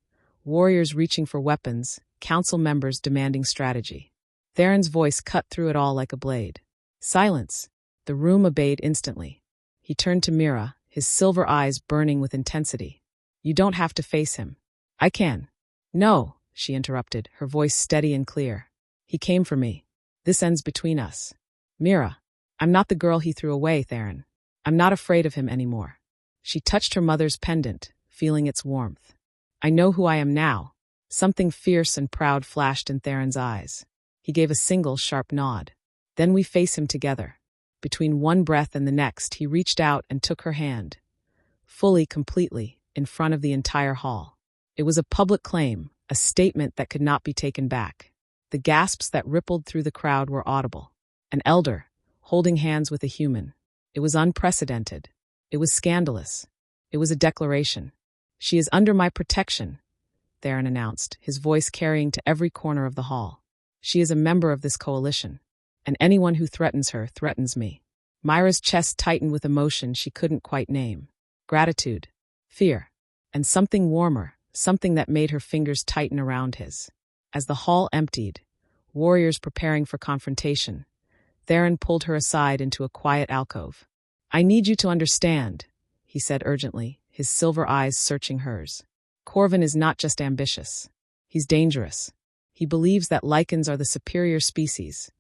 warriors reaching for weapons, council members demanding strategy. Theron's voice cut through it all like a blade. "Silence." The room obeyed instantly. He turned to Mira, his silver eyes burning with intensity. "You don't have to face him. I can." "No," she interrupted, her voice steady and clear. "He came for me. This ends between us. Mira, I'm not the girl he threw away, Theron. I'm not afraid of him anymore." She touched her mother's pendant, feeling its warmth. "I know who I am now." Something fierce and proud flashed in Theron's eyes. He gave a single sharp nod. "Then we face him together." Between one breath and the next, he reached out and took her hand. Fully, completely, in front of the entire hall. It was a public claim, a statement that could not be taken back. The gasps that rippled through the crowd were audible. An elder, holding hands with a human. It was unprecedented. It was scandalous. It was a declaration. "She is under my protection," Theron announced, his voice carrying to every corner of the hall. "She is a member of this coalition. And anyone who threatens her threatens me." Mira's chest tightened with emotion she couldn't quite name. Gratitude, fear, and something warmer, something that made her fingers tighten around his. As the hall emptied, warriors preparing for confrontation, Theron pulled her aside into a quiet alcove. "I need you to understand," he said urgently, his silver eyes searching hers. "Corvin is not just ambitious. He's dangerous. He believes that lycans are the superior species,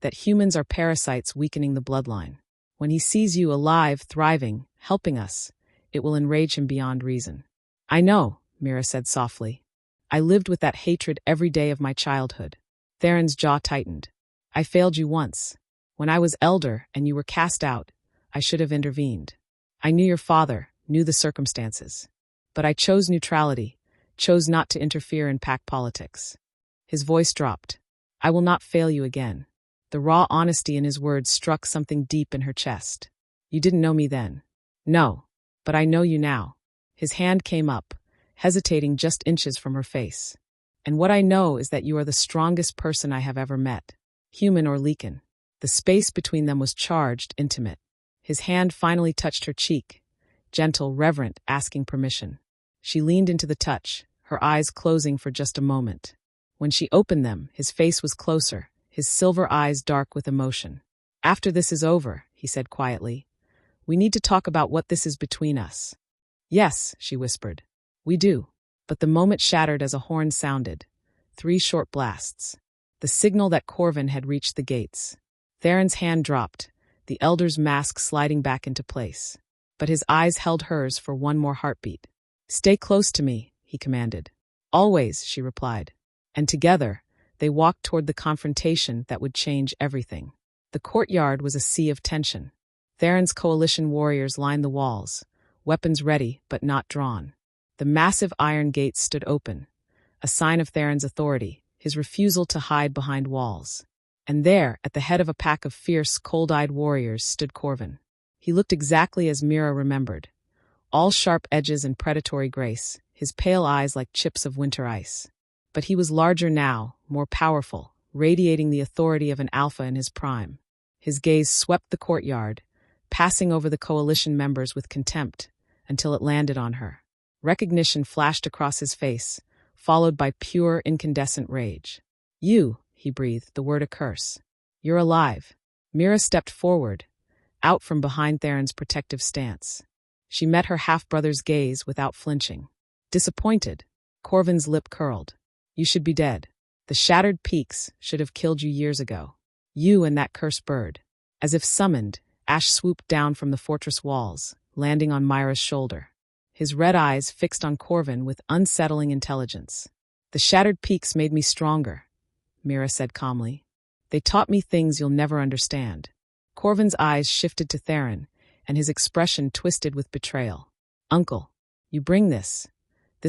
that humans are parasites weakening the bloodline. When he sees you alive, thriving, helping us, it will enrage him beyond reason." "I know," Mira said softly. "I lived with that hatred every day of my childhood." Theron's jaw tightened. "I failed you once. When I was elder and you were cast out, I should have intervened. I knew your father, knew the circumstances. But I chose neutrality, chose not to interfere in pack politics." His voice dropped. "I will not fail you again." The raw honesty in his words struck something deep in her chest. "You didn't know me then." "No, but I know you now." His hand came up, hesitating just inches from her face. "And what I know is that you are the strongest person I have ever met, human or lycan." The space between them was charged, intimate. His hand finally touched her cheek, gentle, reverent, asking permission. She leaned into the touch, her eyes closing for just a moment. When she opened them, his face was closer, his silver eyes dark with emotion. "After this is over," he said quietly, "we need to talk about what this is between us." "Yes," she whispered. "We do." But the moment shattered as a horn sounded. 3 short blasts. The signal that Corvin had reached the gates. Theron's hand dropped, the elder's mask sliding back into place. But his eyes held hers for one more heartbeat. "Stay close to me," he commanded. "Always," she replied. And together, they walked toward the confrontation that would change everything. The courtyard was a sea of tension. Theron's coalition warriors lined the walls, weapons ready but not drawn. The massive iron gates stood open, a sign of Theron's authority, his refusal to hide behind walls. And there, at the head of a pack of fierce, cold-eyed warriors, stood Corvin. He looked exactly as Mira remembered, all sharp edges and predatory grace, his pale eyes like chips of winter ice. But he was larger now, more powerful, radiating the authority of an alpha in his prime. His gaze swept the courtyard, passing over the coalition members with contempt until it landed on her. Recognition flashed across his face, followed by pure, incandescent rage. "You," he breathed, the word a curse. "You're alive." Mira stepped forward, out from behind Theron's protective stance. She met her half-brother's gaze without flinching. Disappointed, Corvin's lip curled. "You should be dead. The shattered peaks should have killed you years ago. You and that cursed bird." As if summoned, Ash swooped down from the fortress walls, landing on Mira's shoulder. His red eyes fixed on Corvin with unsettling intelligence. "The shattered peaks made me stronger," Mira said calmly. "They taught me things you'll never understand." Corvin's eyes shifted to Theron, and his expression twisted with betrayal. "Uncle, you bring this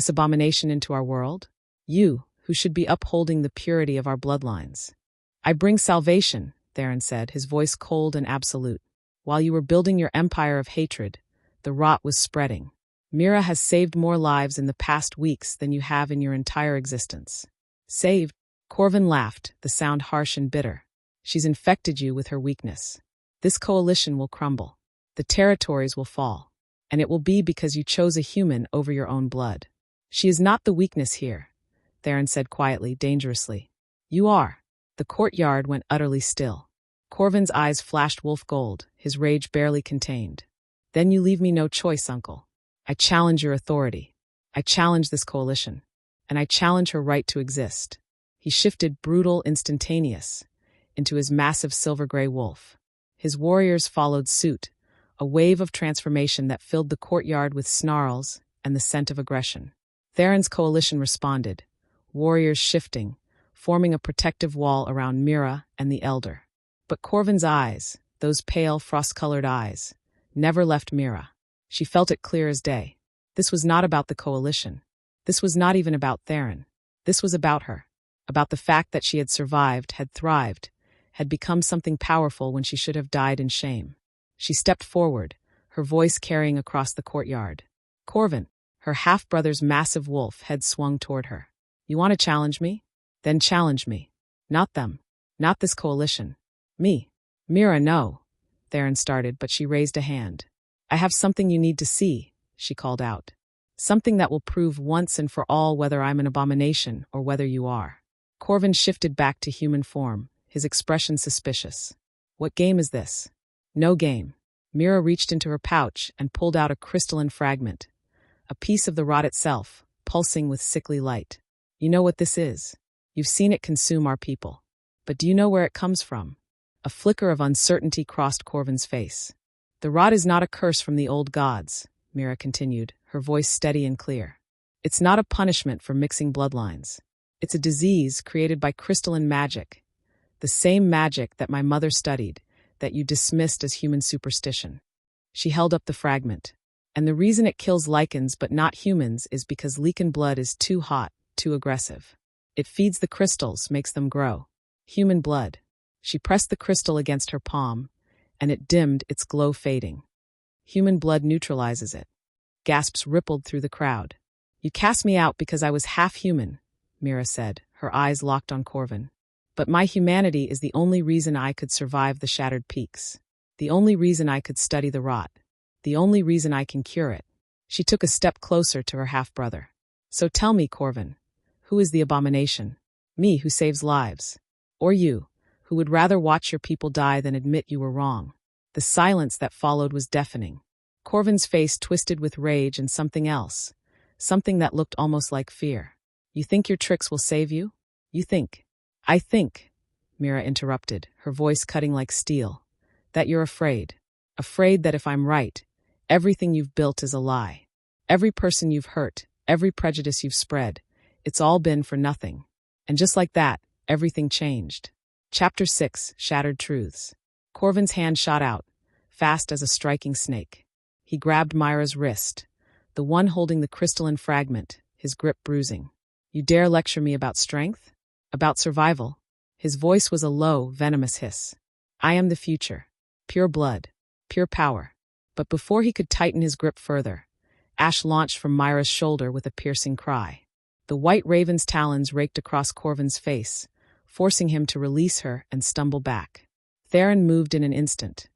abomination into our world? You, who should be upholding the purity of our bloodlines." "I bring salvation," Theron said, his voice cold and absolute. "While you were building your empire of hatred, the rot was spreading. Mira has saved more lives in the past weeks than you have in your entire existence." "Saved?" Corvin laughed, the sound harsh and bitter. "She's infected you with her weakness. This coalition will crumble. The territories will fall. And it will be because you chose a human over your own blood." "She is not the weakness here," Theron said quietly, dangerously. "You are." The courtyard went utterly still. Corvin's eyes flashed wolf gold, his rage barely contained. "Then you leave me no choice, uncle. I challenge your authority. I challenge this coalition. And I challenge her right to exist." He shifted brutal, instantaneous, into his massive silver-gray wolf. His warriors followed suit, a wave of transformation that filled the courtyard with snarls and the scent of aggression. Theron's coalition responded, warriors shifting, forming a protective wall around Mira and the Elder. But Corvin's eyes, those pale, frost-colored eyes, never left Mira. She felt it clear as day. This was not about the coalition. This was not even about Theron. This was about her. About the fact that she had survived, had thrived, had become something powerful when she should have died in shame. She stepped forward, her voice carrying across the courtyard. "Corvin," her half-brother's massive wolf head swung toward her. "You want to challenge me? Then challenge me. Not them. Not this coalition. Me." "Mira, no," Theron started, but she raised a hand. "I have something you need to see," she called out. "Something that will prove once and for all whether I'm an abomination or whether you are." Corvin shifted back to human form, his expression suspicious. "What game is this?" "No game." Mira reached into her pouch and pulled out a crystalline fragment, a piece of the rod itself, pulsing with sickly light. "You know what this is. You've seen it consume our people. But do you know where it comes from?" A flicker of uncertainty crossed Corvin's face. "The rod is not a curse from the old gods," Mira continued, her voice steady and clear. "It's not a punishment for mixing bloodlines. It's a disease created by crystalline magic, the same magic that my mother studied, that you dismissed as human superstition." She held up the fragment. "And the reason it kills lycans but not humans is because lycan blood is too hot, too aggressive. It feeds the crystals, makes them grow. Human blood." She pressed the crystal against her palm, and it dimmed, its glow fading. "Human blood neutralizes it." Gasps rippled through the crowd. "You cast me out because I was half human," Mira said, her eyes locked on Corvin. "But my humanity is the only reason I could survive the shattered peaks. The only reason I could study the rot. The only reason I can cure it." She took a step closer to her half-brother. "So tell me, Corvin, who is the abomination? Me, who saves lives? Or you, who would rather watch your people die than admit you were wrong?" The silence that followed was deafening. Corvin's face twisted with rage and something else, something that looked almost like fear. "You think your tricks will save you? You think?" "I think," Mira interrupted, her voice cutting like steel, "that you're afraid. Afraid that if I'm right, everything you've built is a lie. Every person you've hurt, every prejudice you've spread, it's all been for nothing." And just like that, everything changed. Chapter 6, Shattered Truths. Corvin's hand shot out, fast as a striking snake. He grabbed Mira's wrist, the one holding the crystalline fragment, his grip bruising. "You dare lecture me about strength? About survival?" His voice was a low, venomous hiss. "I am the future. Pure blood. Pure power." But before he could tighten his grip further, Ash launched from Mira's shoulder with a piercing cry. The white raven's talons raked across Corvin's face, forcing him to release her and stumble back. Theron moved in an instant,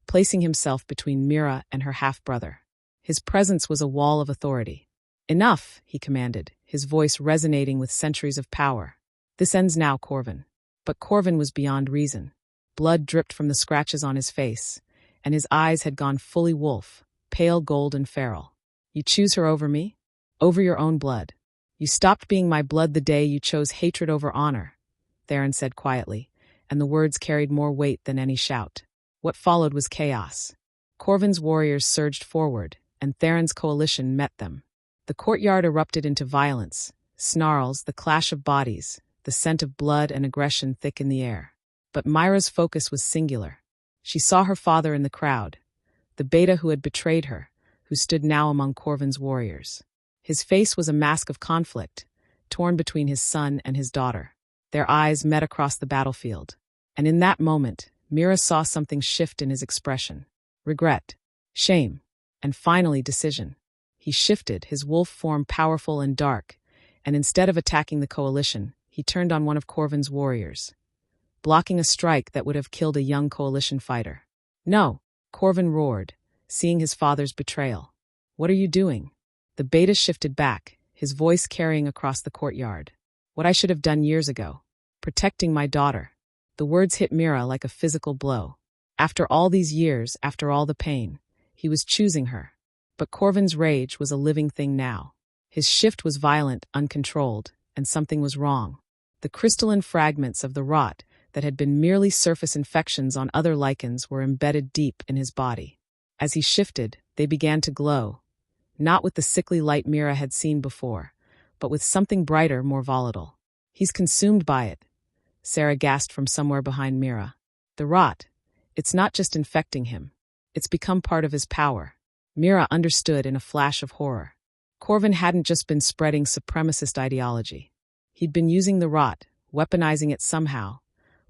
placing himself between Mira and her half-brother. His presence was a wall of authority. "Enough," he commanded, his voice resonating with centuries of power. "This ends now, Corvin." But Corvin was beyond reason. Blood dripped from the scratches on his face, and his eyes had gone fully wolf, pale gold and feral. "You choose her over me? Over your own blood. You stopped being my blood the day you chose hatred over honor," Theron said quietly, and the words carried more weight than any shout. What followed was chaos. Corvin's warriors surged forward, and Theron's coalition met them. The courtyard erupted into violence, snarls, the clash of bodies, the scent of blood and aggression thick in the air. But Mira's focus was singular. She saw her father in the crowd, the beta who had betrayed her, who stood now among Corvin's warriors. His face was a mask of conflict, torn between his son and his daughter. Their eyes met across the battlefield, and in that moment, Mira saw something shift in his expression. Regret, shame, and finally decision. He shifted, his wolf form powerful and dark, and instead of attacking the coalition, he turned on one of Corvin's warriors, blocking a strike that would have killed a young coalition fighter. "No," Corvin roared, seeing his father's betrayal. "What are you doing?" The beta shifted back, his voice carrying across the courtyard. "What I should have done years ago. Protecting my daughter." The words hit Mira like a physical blow. After all these years, after all the pain, he was choosing her. But Corvin's rage was a living thing now. His shift was violent, uncontrolled, and something was wrong. The crystalline fragments of the rot that had been merely surface infections on other lycans were embedded deep in his body. As he shifted, they began to glow, not with the sickly light Mira had seen before, but with something brighter, more volatile. "He's consumed by it," Sarah gasped from somewhere behind Mira. "The rot, it's not just infecting him. It's become part of his power." Mira understood in a flash of horror. Corvin hadn't just been spreading supremacist ideology. He'd been using the rot, weaponizing it somehow,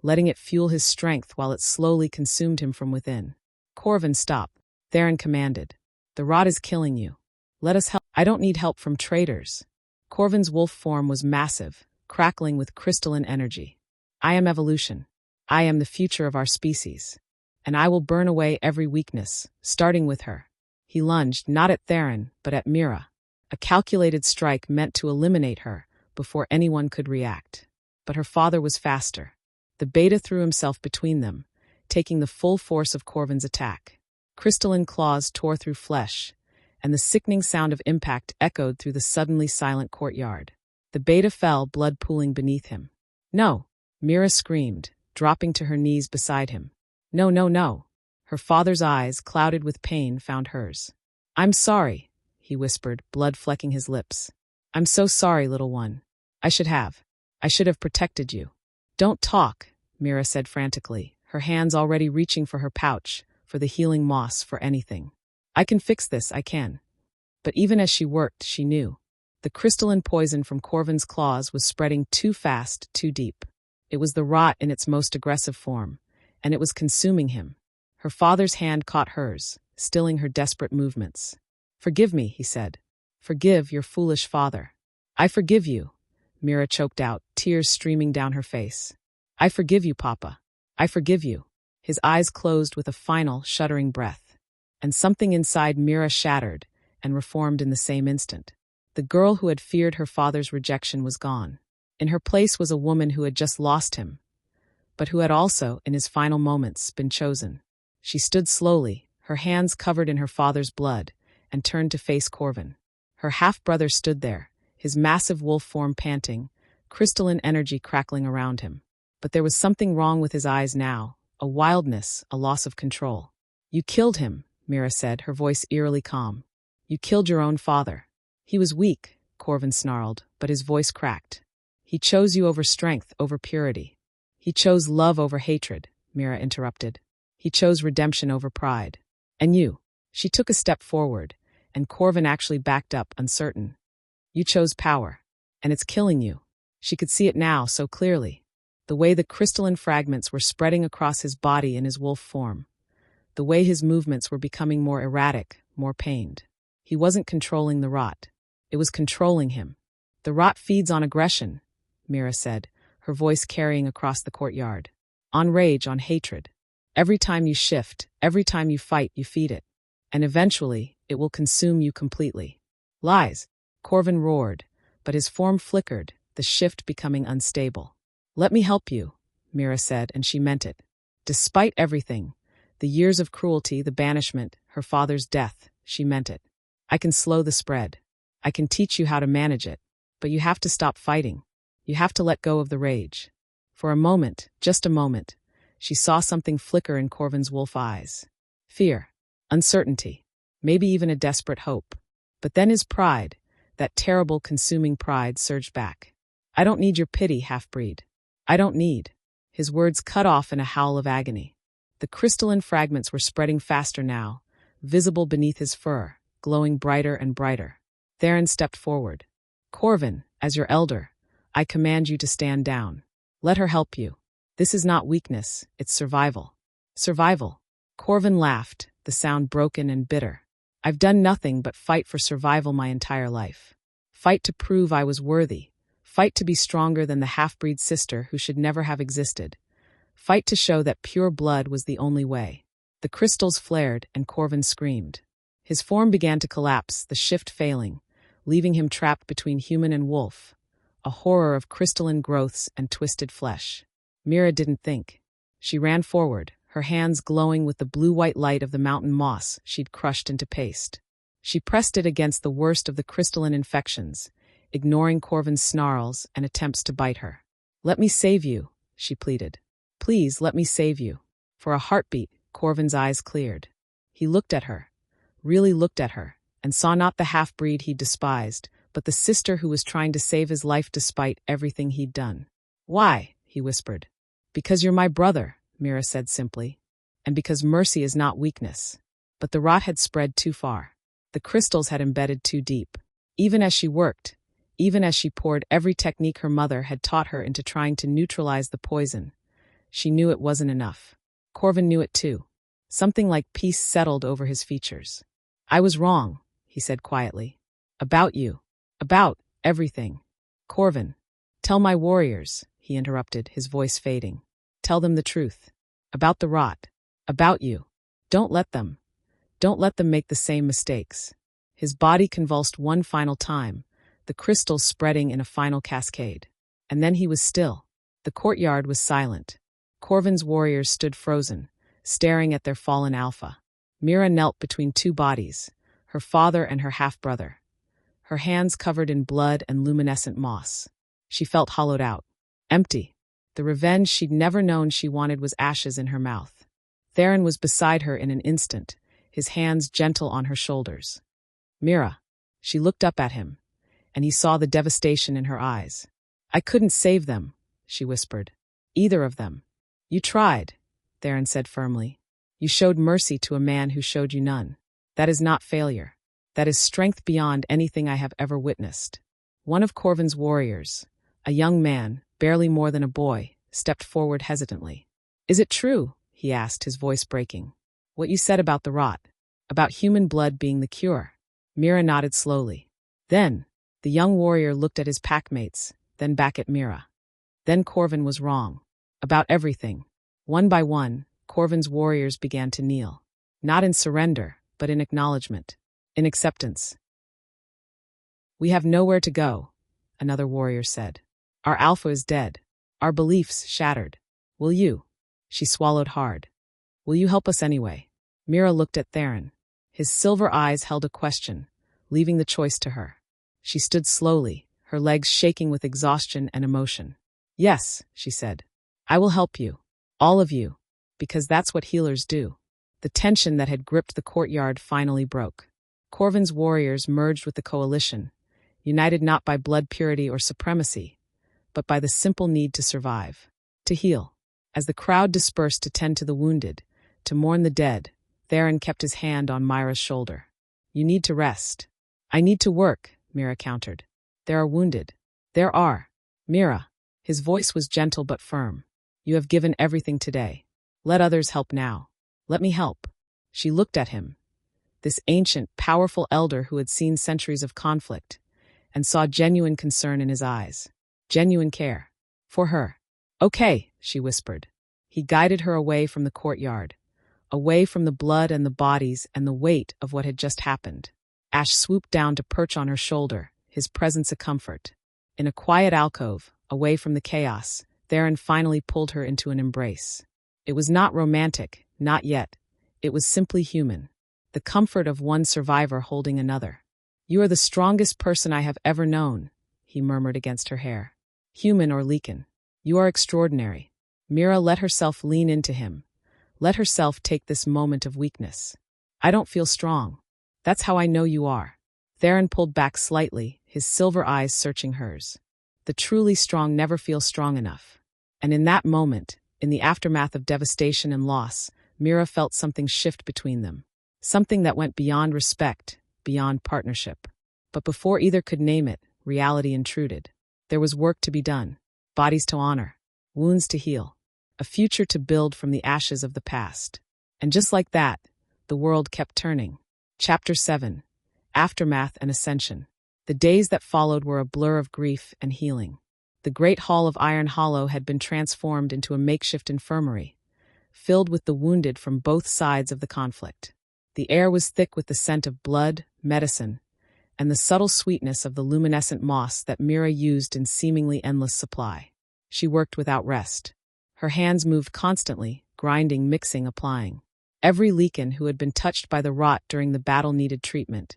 letting it fuel his strength while it slowly consumed him from within. "Corvin, stop," Theron commanded. "The rot is killing you. Let us help." "I don't need help from traitors." Corvin's wolf form was massive, crackling with crystalline energy. "I am evolution. I am the future of our species. And I will burn away every weakness, starting with her." He lunged, not at Theron, but at Mira. A calculated strike meant to eliminate her before anyone could react. But her father was faster. The beta threw himself between them, taking the full force of Corvin's attack. Crystalline claws tore through flesh, and the sickening sound of impact echoed through the suddenly silent courtyard. The beta fell, blood pooling beneath him. "No!" Mira screamed, dropping to her knees beside him. "No, no, no!" Her father's eyes, clouded with pain, found hers. "I'm sorry," he whispered, blood flecking his lips. "I'm so sorry, little one. I should have protected you." "Don't talk," Mira said frantically, her hands already reaching for her pouch, for the healing moss, for anything. "I can fix this, I can." But even as she worked, she knew. The crystalline poison from Corvin's claws was spreading too fast, too deep. It was the rot in its most aggressive form, and it was consuming him. Her father's hand caught hers, stilling her desperate movements. "Forgive me," he said. "Forgive your foolish father." "I forgive you," Mira choked out, tears streaming down her face. "I forgive you, Papa. I forgive you." His eyes closed with a final, shuddering breath. And something inside Mira shattered and reformed in the same instant. The girl who had feared her father's rejection was gone. In her place was a woman who had just lost him, but who had also, in his final moments, been chosen. She stood slowly, her hands covered in her father's blood, and turned to face Corvin. Her half-brother stood there, his massive wolf form panting, crystalline energy crackling around him. But there was something wrong with his eyes now, a wildness, a loss of control. "You killed him," Mira said, her voice eerily calm. "You killed your own father." "He was weak," Corvin snarled, but his voice cracked. "He chose you over strength, over purity." "He chose love over hatred," Mira interrupted. "He chose redemption over pride. And you." She took a step forward, and Corvin actually backed up, uncertain. "You chose power. And it's killing you." She could see it now so clearly. The way the crystalline fragments were spreading across his body in his wolf form. The way his movements were becoming more erratic, more pained. He wasn't controlling the rot. It was controlling him. "The rot feeds on aggression," Mira said, her voice carrying across the courtyard. "On rage, on hatred. Every time you shift, every time you fight, you feed it. And eventually, it will consume you completely. Lies, Corvin roared, but his form flickered, the shift becoming unstable. Let me help you, Mira said, and she meant it. Despite everything, the years of cruelty, the banishment, her father's death, she meant it. I can slow the spread. I can teach you how to manage it. But you have to stop fighting. You have to let go of the rage. For a moment, just a moment, she saw something flicker in Corvin's wolf eyes. Fear, uncertainty, maybe even a desperate hope. But then his pride, that terrible consuming pride, surged back. I don't need your pity, half-breed. I don't need. His words cut off in a howl of agony. The crystalline fragments were spreading faster now, visible beneath his fur, glowing brighter and brighter. Theron stepped forward. Corvin, as your elder, I command you to stand down. Let her help you. This is not weakness, it's survival. Survival. Corvin laughed, the sound broken and bitter. I've done nothing but fight for survival my entire life. Fight to prove I was worthy. Fight to be stronger than the half-breed sister who should never have existed. Fight to show that pure blood was the only way. The crystals flared and Corvin screamed. His form began to collapse, the shift failing, leaving him trapped between human and wolf, a horror of crystalline growths and twisted flesh. Mira didn't think. She ran forward, her hands glowing with the blue-white light of the mountain moss she'd crushed into paste. She pressed it against the worst of the crystalline infections, ignoring Corvin's snarls and attempts to bite her. Let me save you, she pleaded. Please let me save you. For a heartbeat, Corvin's eyes cleared. He looked at her, really looked at her, and saw not the half-breed he despised, but the sister who was trying to save his life despite everything he'd done. Why? He whispered. Because you're my brother, Mira said simply, and because mercy is not weakness. But the rot had spread too far. The crystals had embedded too deep. Even as she worked, even as she poured every technique her mother had taught her into trying to neutralize the poison, she knew it wasn't enough. Corvin knew it too. Something like peace settled over his features. I was wrong, he said quietly. About you. About everything. Corvin. Tell my warriors, he interrupted, his voice fading. Tell them the truth. About the rot. About you. Don't let them make the same mistakes. His body convulsed one final time, the crystals spreading in a final cascade. And then he was still. The courtyard was silent. Corvin's warriors stood frozen, staring at their fallen alpha. Mira knelt between two bodies, her father and her half-brother, her hands covered in blood and luminescent moss. She felt hollowed out, empty. The revenge she'd never known she wanted was ashes in her mouth. Theron was beside her in an instant, his hands gentle on her shoulders. Mira. She looked up at him, and he saw the devastation in her eyes. I couldn't save them, she whispered. Either of them. You tried, Theron said firmly. You showed mercy to a man who showed you none. That is not failure. That is strength beyond anything I have ever witnessed. One of Corvin's warriors, a young man, barely more than a boy, stepped forward hesitantly. Is it true? He asked, his voice breaking. What you said about the rot, about human blood being the cure. Mira nodded slowly. Then, the young warrior looked at his packmates, then back at Mira. Then Corvin was wrong. About everything. One by one, Corvin's warriors began to kneel. Not in surrender, but in acknowledgement. In acceptance. We have nowhere to go, another warrior said. Our alpha is dead. Our beliefs shattered. Will you? She swallowed hard. Will you help us anyway? Mira looked at Theron. His silver eyes held a question, leaving the choice to her. She stood slowly, her legs shaking with exhaustion and emotion. Yes, she said. I will help you. All of you. Because that's what healers do. The tension that had gripped the courtyard finally broke. Corvin's warriors merged with the coalition, united not by blood purity or supremacy, but by the simple need to survive, to heal. As the crowd dispersed to tend to the wounded, to mourn the dead, Theron kept his hand on Mira's shoulder. You need to rest. I need to work, Mira countered. There are wounded. There are. Mira. His voice was gentle but firm. You have given everything today. Let others help now. Let me help. She looked at him, this ancient, powerful elder who had seen centuries of conflict, and saw genuine concern in his eyes. Genuine care. For her. Okay, she whispered. He guided her away from the courtyard, away from the blood and the bodies and the weight of what had just happened. Ash swooped down to perch on her shoulder, his presence a comfort. In a quiet alcove, away from the chaos, Theron finally pulled her into an embrace. It was not romantic, not yet. It was simply human. The comfort of one survivor holding another. "You are the strongest person I have ever known," he murmured against her hair. "Human or lycan. You are extraordinary." Mira let herself lean into him. Let herself take this moment of weakness. "I don't feel strong. That's how I know you are." Theron pulled back slightly, his silver eyes searching hers. The truly strong never feel strong enough. And in that moment, in the aftermath of devastation and loss, Mira felt something shift between them. Something that went beyond respect, beyond partnership. But before either could name it, reality intruded. There was work to be done. Bodies to honor. Wounds to heal. A future to build from the ashes of the past. And just like that, the world kept turning. Chapter 7. Aftermath and Ascension. The days that followed were a blur of grief and healing. The great hall of Iron Hollow had been transformed into a makeshift infirmary, filled with the wounded from both sides of the conflict. The air was thick with the scent of blood, medicine, and the subtle sweetness of the luminescent moss that Mira used in seemingly endless supply. She worked without rest. Her hands moved constantly, grinding, mixing, applying. Every lycan who had been touched by the rot during the battle needed treatment,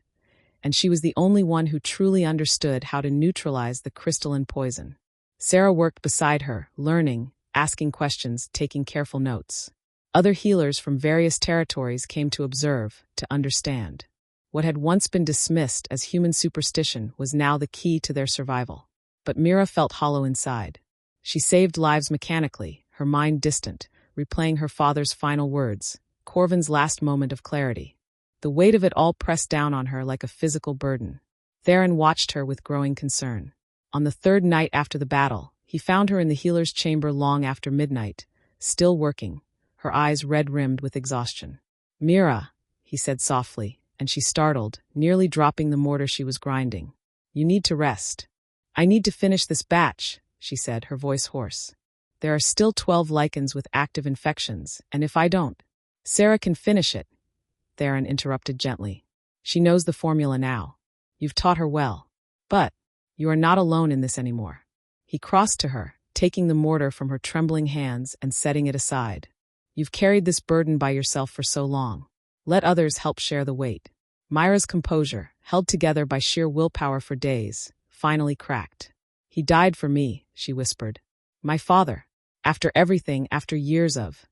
and she was the only one who truly understood how to neutralize the crystalline poison. Sarah worked beside her, learning, asking questions, taking careful notes. Other healers from various territories came to observe, to understand. What had once been dismissed as human superstition was now the key to their survival. But Mira felt hollow inside. She saved lives mechanically, her mind distant, replaying her father's final words, Corvin's last moment of clarity. The weight of it all pressed down on her like a physical burden. Theron watched her with growing concern. On the third night after the battle, he found her in the healer's chamber long after midnight, still working, her eyes red-rimmed with exhaustion. "Mira," he said softly, and she startled, nearly dropping the mortar she was grinding. "You need to rest." "I need to finish this batch," she said, her voice hoarse. "There are still 12 lycans with active infections, and if I don't—" "Sarah can finish it," Theron interrupted gently. "She knows the formula now. You've taught her well. But you are not alone in this anymore." He crossed to her, taking the mortar from her trembling hands and setting it aside. "You've carried this burden by yourself for so long. Let others help share the weight." Mira's composure, held together by sheer willpower for days, finally cracked. "He died for me," she whispered. "My father. After everything, after years of.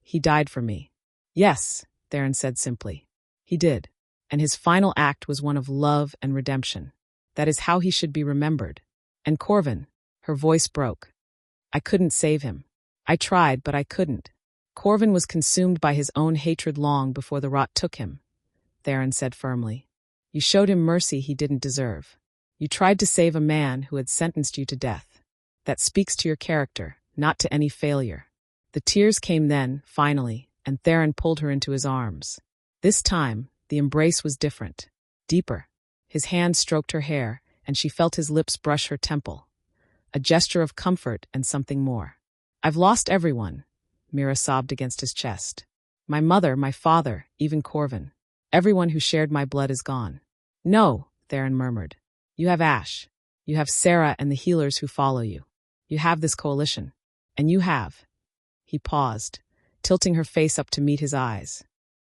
He died for me." "Yes," Theron said simply. "He did. And his final act was one of love and redemption. That is how he should be remembered. And Corvin," her voice broke. "I couldn't save him. I tried, but I couldn't. Corvin was consumed by his own hatred long before the rot took him," Theron said firmly. "You showed him mercy he didn't deserve. You tried to save a man who had sentenced you to death. That speaks to your character, not to any failure." The tears came then, finally, and Theron pulled her into his arms. This time, the embrace was different, deeper. His hand stroked her hair, and she felt his lips brush her temple. A gesture of comfort and something more. "I've lost everyone," Mira sobbed against his chest. "My mother, my father, even Corvin. Everyone who shared my blood is gone." "No," Theron murmured. "You have Ash. You have Sarah and the healers who follow you. You have this coalition. And you have—" He paused, tilting her face up to meet his eyes.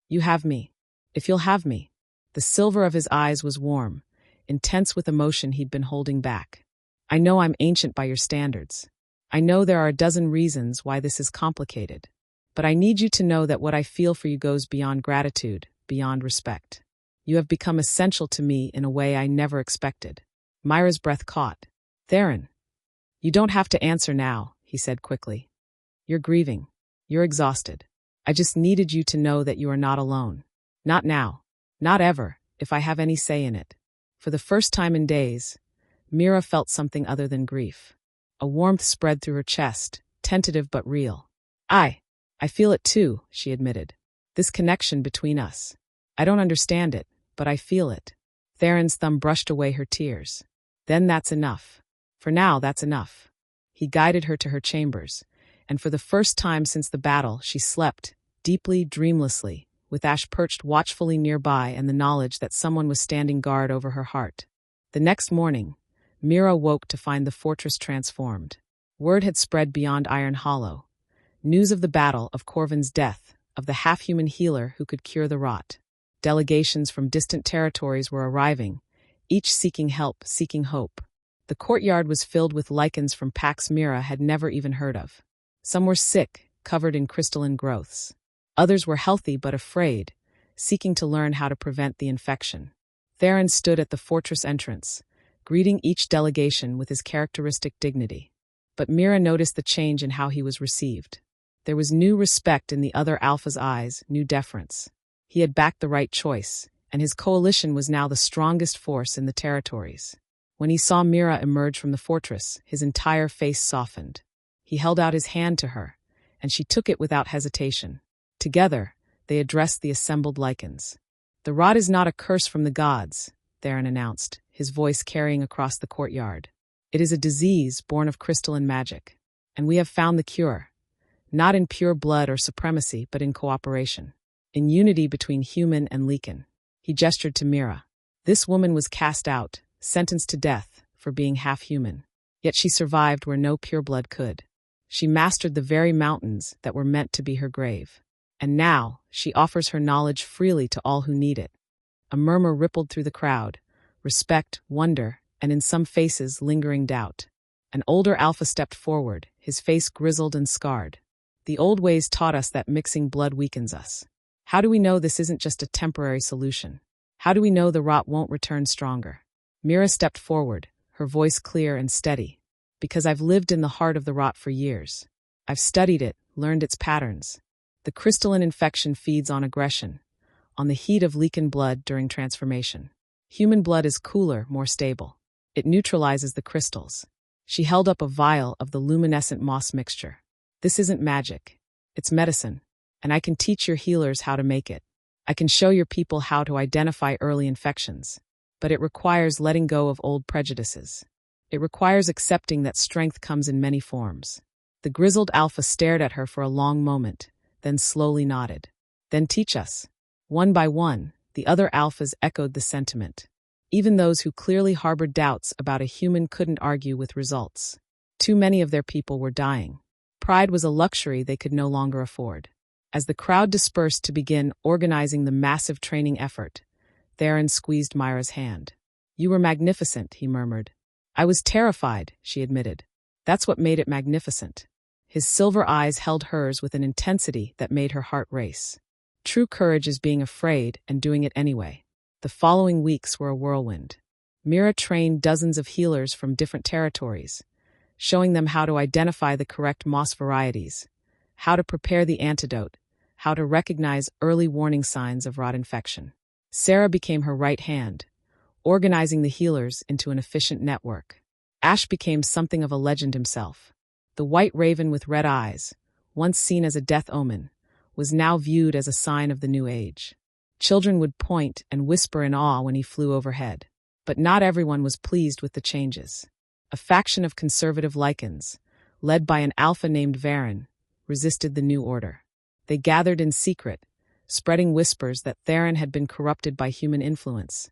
"You have me. If you'll have me." The silver of his eyes was warm, intense with emotion he'd been holding back. "I know I'm ancient by your standards. I know there are a dozen reasons why this is complicated. But I need you to know that what I feel for you goes beyond gratitude, beyond respect. You have become essential to me in a way I never expected." Mira's breath caught. "Theron." "You don't have to answer now," he said quickly. "You're grieving. You're exhausted. I just needed you to know that you are not alone. Not now. Not ever, if I have any say in it." For the first time in days, Mira felt something other than grief. A warmth spread through her chest, tentative but real. I feel it too," she admitted. "This connection between us. I don't understand it, but I feel it." Theron's thumb brushed away her tears. "Then that's enough. For now, that's enough." He guided her to her chambers, and for the first time since the battle, she slept, deeply, dreamlessly, with Ash perched watchfully nearby and the knowledge that someone was standing guard over her heart. The next morning, Mira woke to find the fortress transformed. Word had spread beyond Iron Hollow. News of the battle, of Corvin's death, of the half-human healer who could cure the rot. Delegations from distant territories were arriving, each seeking help, seeking hope. The courtyard was filled with lycans from packs Mira had never even heard of. Some were sick, covered in crystalline growths. Others were healthy but afraid, seeking to learn how to prevent the infection. Theron stood at the fortress entrance, greeting each delegation with his characteristic dignity. But Mira noticed the change in how he was received. There was new respect in the other Alpha's eyes, new deference. He had backed the right choice, and his coalition was now the strongest force in the territories. When he saw Mira emerge from the fortress, his entire face softened. He held out his hand to her, and she took it without hesitation. Together, they addressed the assembled lycans. "The rot is not a curse from the gods," Theron announced, his voice carrying across the courtyard. "It is a disease born of crystalline magic, and we have found the cure, not in pure blood or supremacy, but in cooperation, in unity between human and lycan." He gestured to Mira. This woman was cast out, sentenced to death, for being half-human. Yet she survived where no pure blood could. She mastered the very mountains that were meant to be her grave. And now, she offers her knowledge freely to all who need it. A murmur rippled through the crowd, respect, wonder, and in some faces lingering doubt. An older Alpha stepped forward, his face grizzled and scarred. "The old ways taught us that mixing blood weakens us. How do we know this isn't just a temporary solution? How do we know the rot won't return stronger?" Mira stepped forward, her voice clear and steady. "Because I've lived in the heart of the rot for years. I've studied it, learned its patterns. The crystalline infection feeds on aggression, on the heat of lycan blood during transformation. Human blood is cooler, more stable. It neutralizes the crystals." She held up a vial of the luminescent moss mixture. "This isn't magic. It's medicine, and I can teach your healers how to make it. I can show your people how to identify early infections. But it requires letting go of old prejudices. It requires accepting that strength comes in many forms." The grizzled Alpha stared at her for a long moment, then slowly nodded. "Then teach us." One by one, the other Alphas echoed the sentiment. Even those who clearly harbored doubts about a human couldn't argue with results. Too many of their people were dying. Pride was a luxury they could no longer afford. As the crowd dispersed to begin organizing the massive training effort, Theron squeezed Mira's hand. "You were magnificent," he murmured. "I was terrified," she admitted. "That's what made it magnificent." His silver eyes held hers with an intensity that made her heart race. True courage is being afraid and doing it anyway. The following weeks were a whirlwind. Mira trained dozens of healers from different territories, showing them how to identify the correct moss varieties, how to prepare the antidote, how to recognize early warning signs of rot infection. Sarah became her right hand, organizing the healers into an efficient network. Ash became something of a legend himself. The white raven with red eyes, once seen as a death omen, was now viewed as a sign of the new age. Children would point and whisper in awe when he flew overhead. But not everyone was pleased with the changes. A faction of conservative lycans, led by an Alpha named Varen, resisted the new order. They gathered in secret, spreading whispers that Theron had been corrupted by human influence,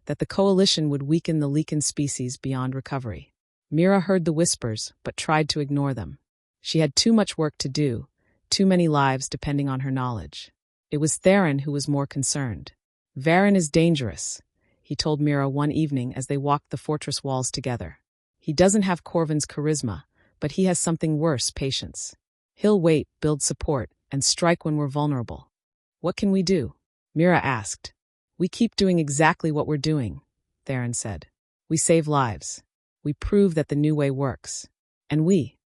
that the coalition would weaken the lycan species beyond recovery. Mira heard the whispers, but tried to ignore them. She had too much work to do, too many lives depending on her knowledge. It was Theron who was more concerned. "Varen is dangerous," he told Mira one evening as they walked the fortress walls together. "He doesn't have Corvin's charisma, but he has something worse, patience. He'll wait, build support, and strike when we're vulnerable." "What can we do?" Mira asked. "We keep doing exactly what we're doing," Theron said. "We save lives. We prove that the new way works. And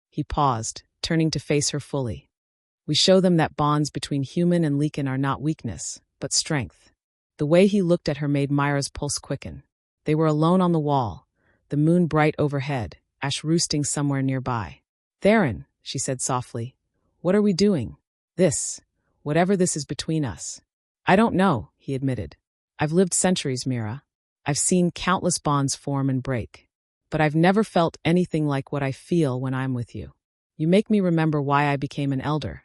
he paused, turning to face her fully. "We show them that bonds between human and lycan are not weakness, but strength." The way he looked at her made Mira's pulse quicken. They were alone on the wall, the moon bright overhead, Ash roosting somewhere nearby. "Theron," she said softly, "what are we doing? Whatever this is between us." "I don't know," he admitted. "I've lived centuries, Mira. I've seen countless bonds form and break. But I've never felt anything like what I feel when I'm with you. You make me remember why I became an elder.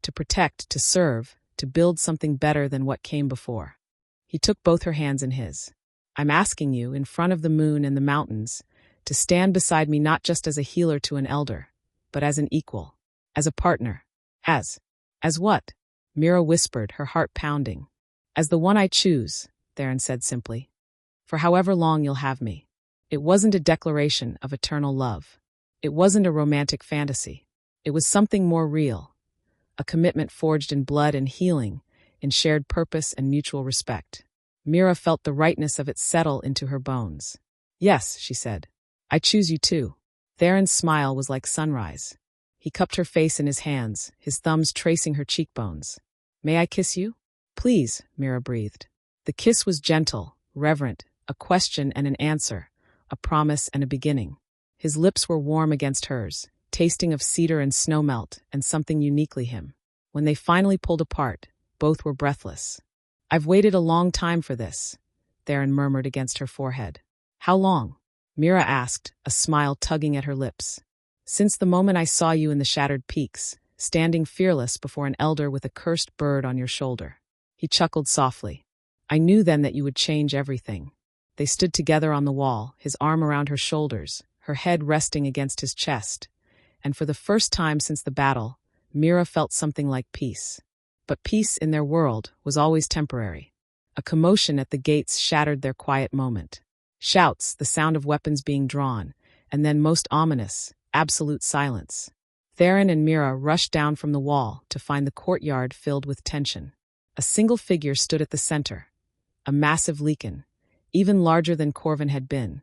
To protect, to serve, to build something better than what came before. He took both her hands in his. I'm asking you, in front of the moon and the mountains, to stand beside me not just as a healer to an elder, but as an equal, as a partner. As what? Mira whispered, her heart pounding. As the one I choose, Theron said simply. For however long you'll have me. It wasn't a declaration of eternal love. It wasn't a romantic fantasy. It was something more real. A commitment forged in blood and healing, in shared purpose and mutual respect. Mira felt the rightness of it settle into her bones. Yes, she said. I choose you too. Theron's smile was like sunrise. He cupped her face in his hands, his thumbs tracing her cheekbones. May I kiss you? Please, Mira breathed. The kiss was gentle, reverent, a question and an answer, a promise and a beginning. His lips were warm against hers, tasting of cedar and snowmelt and something uniquely him. When they finally pulled apart, both were breathless. I've waited a long time for this, Theron murmured against her forehead. How long? Mira asked, a smile tugging at her lips. Since the moment I saw you in the shattered peaks, standing fearless before an elder with a cursed bird on your shoulder. He chuckled softly. I knew then that you would change everything. They stood together on the wall, his arm around her shoulders, her head resting against his chest. And for the first time since the battle, Mira felt something like peace. But peace in their world was always temporary. A commotion at the gates shattered their quiet moment. Shouts, the sound of weapons being drawn, and then most ominous, absolute silence. Theron and Mira rushed down from the wall to find the courtyard filled with tension. A single figure stood at the center. A massive lycan, even larger than Corvin had been,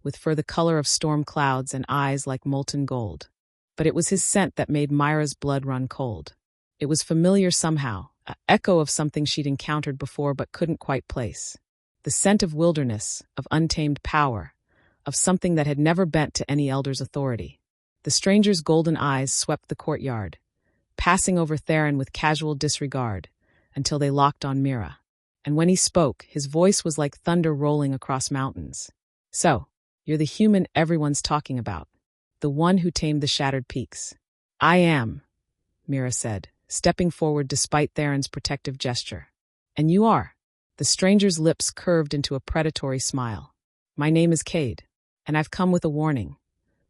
with fur the color of storm clouds and eyes like molten gold. But it was his scent that made Mira's blood run cold. It was familiar somehow, an echo of something she'd encountered before but couldn't quite place. The scent of wilderness, of untamed power, of something that had never bent to any elder's authority. The stranger's golden eyes swept the courtyard, passing over Theron with casual disregard, until they locked on Mira. And when he spoke, his voice was like thunder rolling across mountains. So, you're the human everyone's talking about. The one who tamed the shattered peaks. I am, Mira said, stepping forward despite Theron's protective gesture. And you are. The stranger's lips curved into a predatory smile. My name is Cade, and I've come with a warning.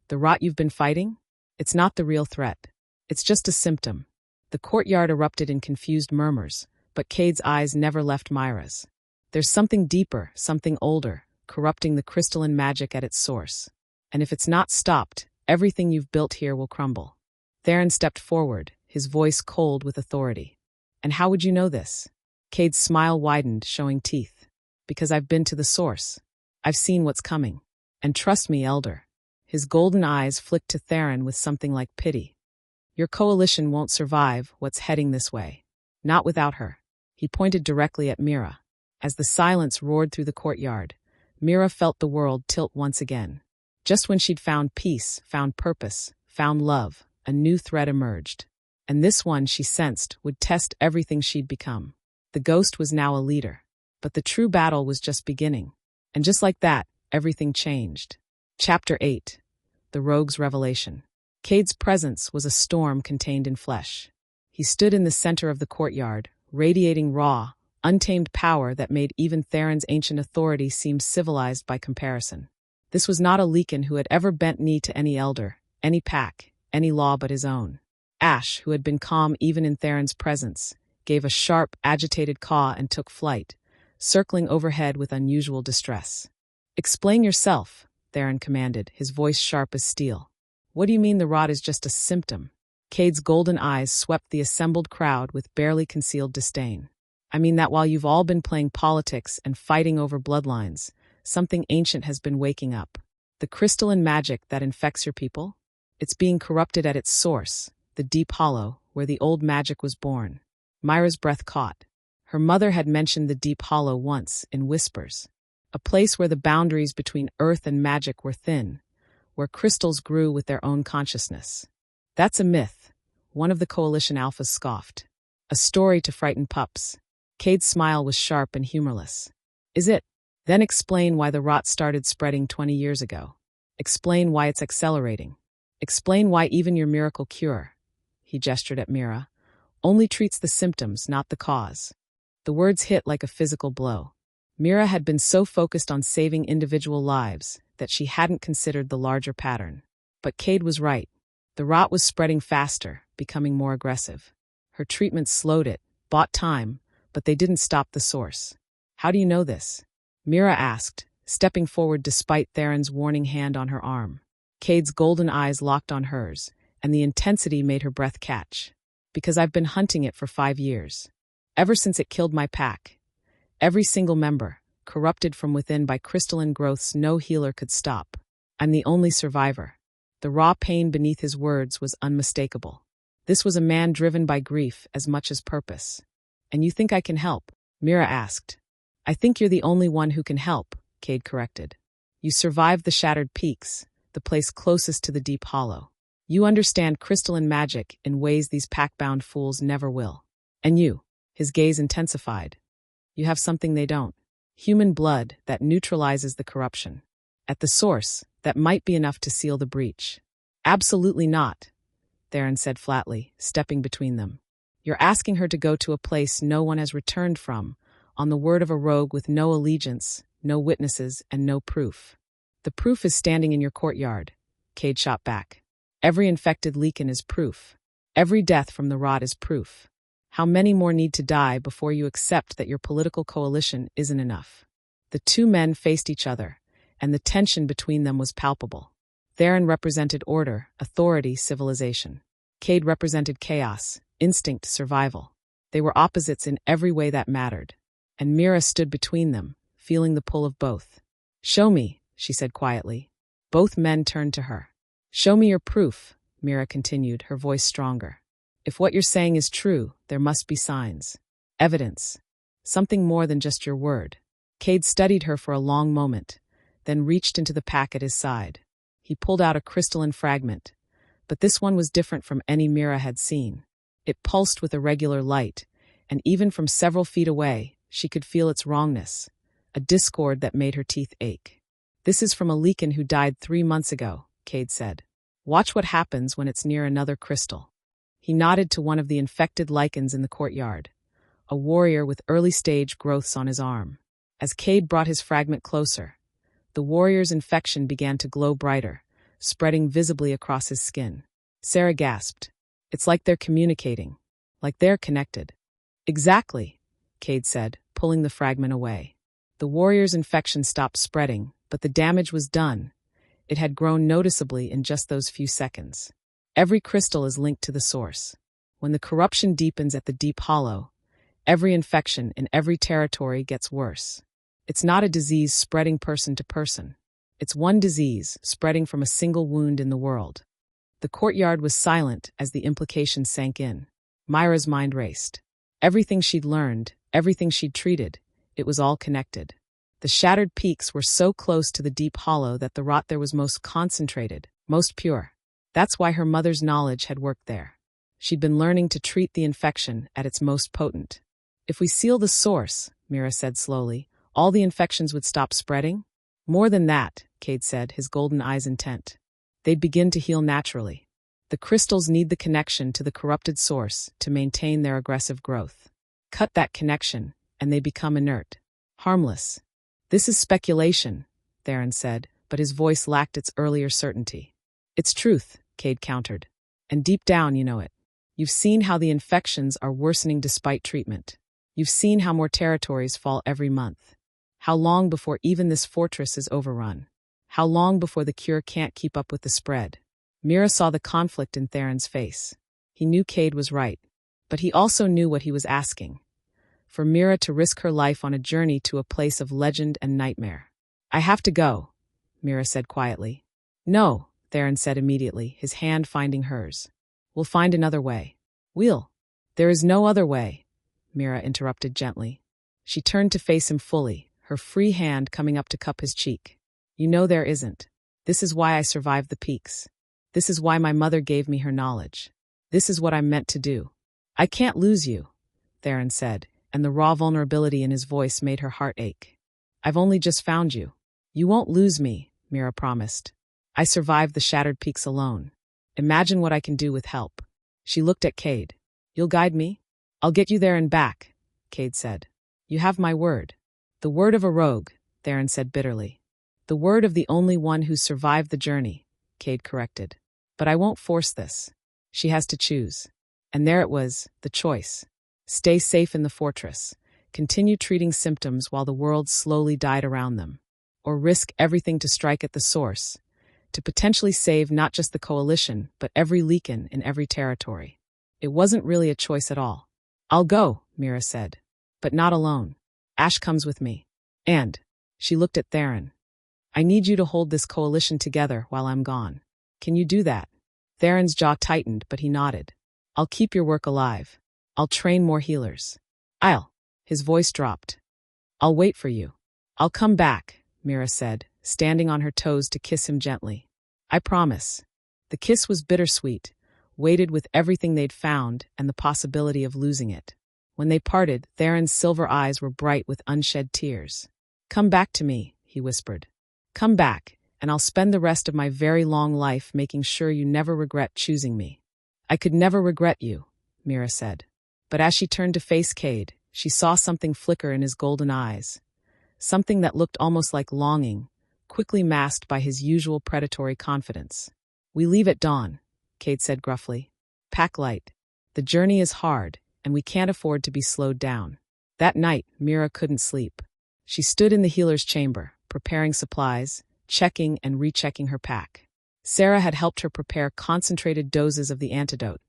The rot you've been fighting? It's not the real threat. It's just a symptom. The courtyard erupted in confused murmurs, but Cade's eyes never left Mira's. There's something deeper, something older, corrupting the crystalline magic at its source. And if it's not stopped, everything you've built here will crumble. Theron stepped forward, his voice cold with authority. And how would you know this? Cade's smile widened, showing teeth. Because I've been to the source. I've seen what's coming. And trust me, Elder. His golden eyes flicked to Theron with something like pity. Your coalition won't survive what's heading this way. Not without her. He pointed directly at Mira. As the silence roared through the courtyard, Mira felt the world tilt once again. Just when she'd found peace, found purpose, found love, a new threat emerged. And this one, she sensed, would test everything she'd become. The ghost was now a leader. But the true battle was just beginning. And just like that, everything changed. Chapter 8. The Rogue's Revelation. Cade's presence was a storm contained in flesh. He stood in the center of the courtyard, radiating raw, untamed power that made even Theron's ancient authority seem civilized by comparison. This was not a lycan who had ever bent knee to any elder, any pack, any law but his own. Ash, who had been calm even in Theron's presence, gave a sharp, agitated caw and took flight, circling overhead with unusual distress. Explain yourself, Theron commanded, his voice sharp as steel. What do you mean the rot is just a symptom? Cade's golden eyes swept the assembled crowd with barely concealed disdain. I mean that while you've all been playing politics and fighting over bloodlines, something ancient has been waking up. The crystalline magic that infects your people? It's being corrupted at its source, the deep hollow, where the old magic was born. Mira's breath caught. Her mother had mentioned the deep hollow once, in whispers. A place where the boundaries between earth and magic were thin, where crystals grew with their own consciousness. That's a myth, one of the Coalition Alphas scoffed. A story to frighten pups. Cade's smile was sharp and humorless. Is it? Then explain why the rot started spreading 20 years ago. Explain why it's accelerating. Explain why even your miracle cure," he gestured at Mira, "only treats the symptoms, not the cause." The words hit like a physical blow. Mira had been so focused on saving individual lives that she hadn't considered the larger pattern. But Cade was right. The rot was spreading faster, becoming more aggressive. Her treatments slowed it, bought time, but they didn't stop the source. "How do you know this?" Mira asked, stepping forward despite Theron's warning hand on her arm. Cade's golden eyes locked on hers, and the intensity made her breath catch. "Because I've been hunting it for 5 years. Ever since it killed my pack. Every single member, corrupted from within by crystalline growths no healer could stop. I'm the only survivor." The raw pain beneath his words was unmistakable. This was a man driven by grief as much as purpose. "And you think I can help?" Mira asked. "I think you're the only one who can help," Cade corrected. "You survived the shattered peaks, the place closest to the deep hollow. You understand crystalline magic in ways these pack-bound fools never will. And you," his gaze intensified, "you have something they don't. Human blood that neutralizes the corruption. At the source, that might be enough to seal the breach." "Absolutely not," Theron said flatly, stepping between them. "You're asking her to go to a place no one has returned from, on the word of a rogue with no allegiance, no witnesses, and no proof." "The proof is standing in your courtyard," Cade shot back. "Every infected lycan is proof. Every death from the rot is proof. How many more need to die before you accept that your political coalition isn't enough?" The two men faced each other, and the tension between them was palpable. Theron represented order, authority, civilization. Cade represented chaos, instinct, survival. They were opposites in every way that mattered. And Mira stood between them, feeling the pull of both. "Show me," she said quietly. Both men turned to her. "Show me your proof," Mira continued, her voice stronger. "If what you're saying is true, there must be signs. Evidence. Something more than just your word." Cade studied her for a long moment, then reached into the pack at his side. He pulled out a crystalline fragment, but this one was different from any Mira had seen. It pulsed with irregular light, and even from several feet away, she could feel its wrongness, a discord that made her teeth ache. "This is from a lycan who died 3 months ago," Cade said. "Watch what happens when it's near another crystal." He nodded to one of the infected lycans in the courtyard, a warrior with early-stage growths on his arm. As Cade brought his fragment closer, the warrior's infection began to glow brighter, spreading visibly across his skin. Sarah gasped. "It's like they're communicating. Like they're connected." "Exactly," Cade said, pulling the fragment away. The warrior's infection stopped spreading, but the damage was done. It had grown noticeably in just those few seconds. Every crystal is linked to the source. When the corruption deepens at the deep hollow, every infection in every territory gets worse. It's not a disease spreading person to person. It's one disease spreading from a single wound in the world. The courtyard was silent as the implications sank in. Mira's mind raced. Everything she'd learned, everything she'd treated, it was all connected. The shattered peaks were so close to the deep hollow that the rot there was most concentrated, most pure. That's why her mother's knowledge had worked there. She'd been learning to treat the infection at its most potent. "If we seal the source," Mira said slowly, "all the infections would stop spreading?" "More than that," Cade said, his golden eyes intent. "They'd begin to heal naturally. The crystals need the connection to the corrupted source to maintain their aggressive growth. Cut that connection, and they become inert. Harmless." "This is speculation," Theron said, but his voice lacked its earlier certainty. "It's truth," Cade countered. "And deep down you know it. You've seen how the infections are worsening despite treatment. You've seen how more territories fall every month. How long before even this fortress is overrun? How long before the cure can't keep up with the spread?" Mira saw the conflict in Theron's face. He knew Cade was right, but he also knew what he was asking. For Mira to risk her life on a journey to a place of legend and nightmare. "I have to go," Mira said quietly. "No," Theron said immediately, his hand finding hers. "We'll find another way." There is no other way," Mira interrupted gently. She turned to face him fully, her free hand coming up to cup his cheek. "You know there isn't. This is why I survived the peaks. This is why my mother gave me her knowledge. This is what I'm meant to do." "I can't lose you," Theron said, and the raw vulnerability in his voice made her heart ache. "I've only just found you." "You won't lose me," Mira promised. "I survived the shattered peaks alone. Imagine what I can do with help. She looked at Cade. You'll guide me? I'll get you there and back, Cade said. You have my word. The word of a rogue, Theron said bitterly. The word of the only one who survived the journey, Cade corrected. But I won't force this. She has to choose. And there it was, the choice. Stay safe in the fortress. Continue treating symptoms while the world slowly died around them. Or risk everything to strike at the source, to potentially save not just the coalition, but every lycan in every territory. It wasn't really a choice at all. I'll go, Mira said. But not alone. Ash comes with me. And, she looked at Theron. I need you to hold this coalition together while I'm gone. Can you do that? Theron's jaw tightened, but he nodded. I'll keep your work alive. I'll train more healers. His voice dropped. I'll wait for you. I'll come back, Mira said, standing on her toes to kiss him gently. I promise. The kiss was bittersweet, weighted with everything they'd found and the possibility of losing it. When they parted, Theron's silver eyes were bright with unshed tears. Come back to me, he whispered. Come back, and I'll spend the rest of my very long life making sure you never regret choosing me. I could never regret you, Mira said. But as she turned to face Cade, she saw something flicker in his golden eyes. Something that looked almost like longing, quickly masked by his usual predatory confidence. We leave at dawn, Cade said gruffly. Pack light. The journey is hard, and we can't afford to be slowed down. That night, Mira couldn't sleep. She stood in the healer's chamber, preparing supplies, checking and rechecking her pack. Sarah had helped her prepare concentrated doses of the antidote,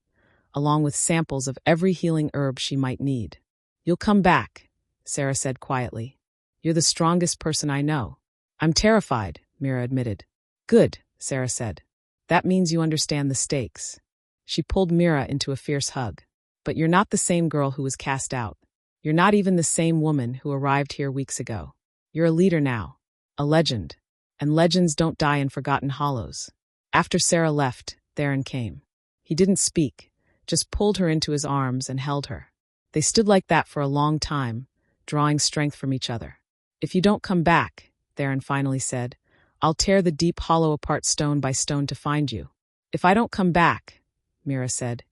along with samples of every healing herb she might need. You'll come back, Sarah said quietly. You're the strongest person I know. I'm terrified, Mira admitted. Good, Sarah said. That means you understand the stakes. She pulled Mira into a fierce hug. But you're not the same girl who was cast out. You're not even the same woman who arrived here weeks ago. You're a leader now. A legend. And legends don't die in forgotten hollows. After Sarah left, Theron came. He didn't speak, just pulled her into his arms and held her. They stood like that for a long time, drawing strength from each other. If you don't come back, Theron finally said, I'll tear the deep hollow apart stone by stone to find you. If I don't come back, Mira said,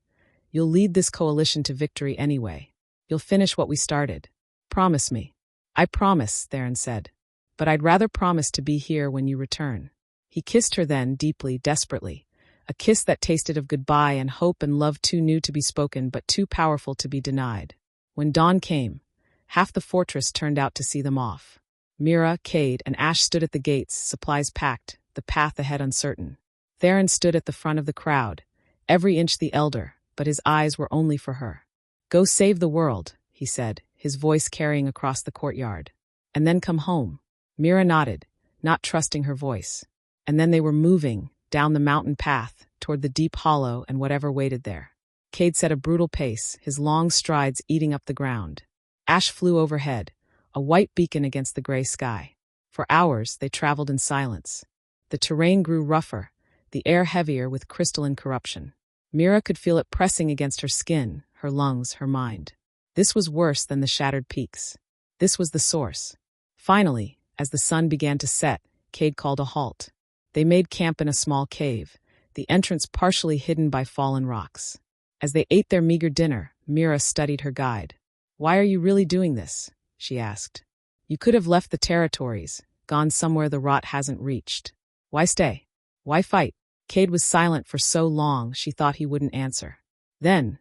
you'll lead this coalition to victory anyway. You'll finish what we started. Promise me. I promise, Theron said. But I'd rather promise to be here when you return. He kissed her then, deeply, desperately. A kiss that tasted of goodbye and hope and love too new to be spoken but too powerful to be denied. When dawn came, half the fortress turned out to see them off. Mira, Cade, and Ash stood at the gates, supplies packed, the path ahead uncertain. Theron stood at the front of the crowd, every inch the elder, but his eyes were only for her. Go save the world, he said, his voice carrying across the courtyard. And then come home. Mira nodded, not trusting her voice. And then they were moving, down the mountain path, toward the deep hollow and whatever waited there. Cade set a brutal pace, his long strides eating up the ground. Ash flew overhead, a white beacon against the gray sky. For hours, they traveled in silence. The terrain grew rougher, the air heavier with crystalline corruption. Mira could feel it pressing against her skin, her lungs, her mind. This was worse than the shattered peaks. This was the source. Finally, as the sun began to set, Cade called a halt. They made camp in a small cave, the entrance partially hidden by fallen rocks. As they ate their meager dinner, Mira studied her guide. Why are you really doing this? She asked. You could have left the territories, gone somewhere the rot hasn't reached. Why stay? Why fight? Cade was silent for so long she thought he wouldn't answer. Then,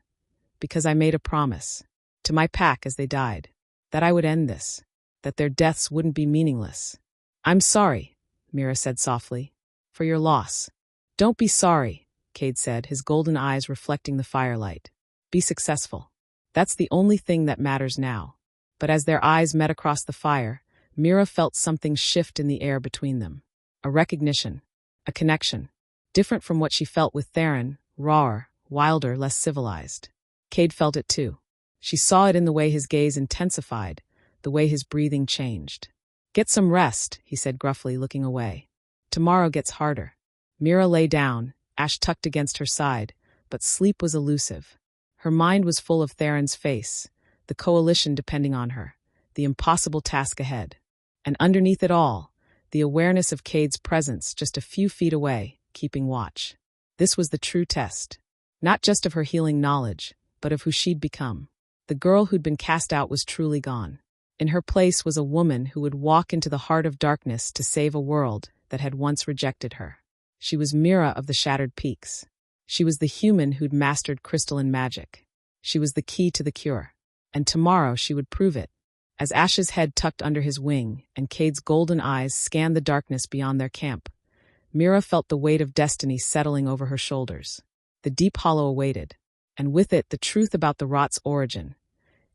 because I made a promise, to my pack as they died, that I would end this, that their deaths wouldn't be meaningless. I'm sorry, Mira said softly, for your loss. Don't be sorry, Cade said, his golden eyes reflecting the firelight. Be successful. That's the only thing that matters now. But as their eyes met across the fire, Mira felt something shift in the air between them. A recognition. A connection. Different from what she felt with Theron, rawer, wilder, less civilized. Cade felt it too. She saw it in the way his gaze intensified, the way his breathing changed. Get some rest, he said gruffly, looking away. Tomorrow gets harder. Mira lay down, Ash tucked against her side, but sleep was elusive. Her mind was full of Theron's face, the coalition depending on her, the impossible task ahead. And underneath it all, the awareness of Cade's presence just a few feet away, keeping watch. This was the true test. Not just of her healing knowledge, but of who she'd become. The girl who'd been cast out was truly gone. In her place was a woman who would walk into the heart of darkness to save a world that had once rejected her. She was Mira of the Shattered Peaks. She was the human who'd mastered crystalline magic. She was the key to the cure. And tomorrow she would prove it. As Ash's head tucked under his wing and Cade's golden eyes scanned the darkness beyond their camp, Mira felt the weight of destiny settling over her shoulders. The deep hollow awaited, and with it the truth about the rot's origin,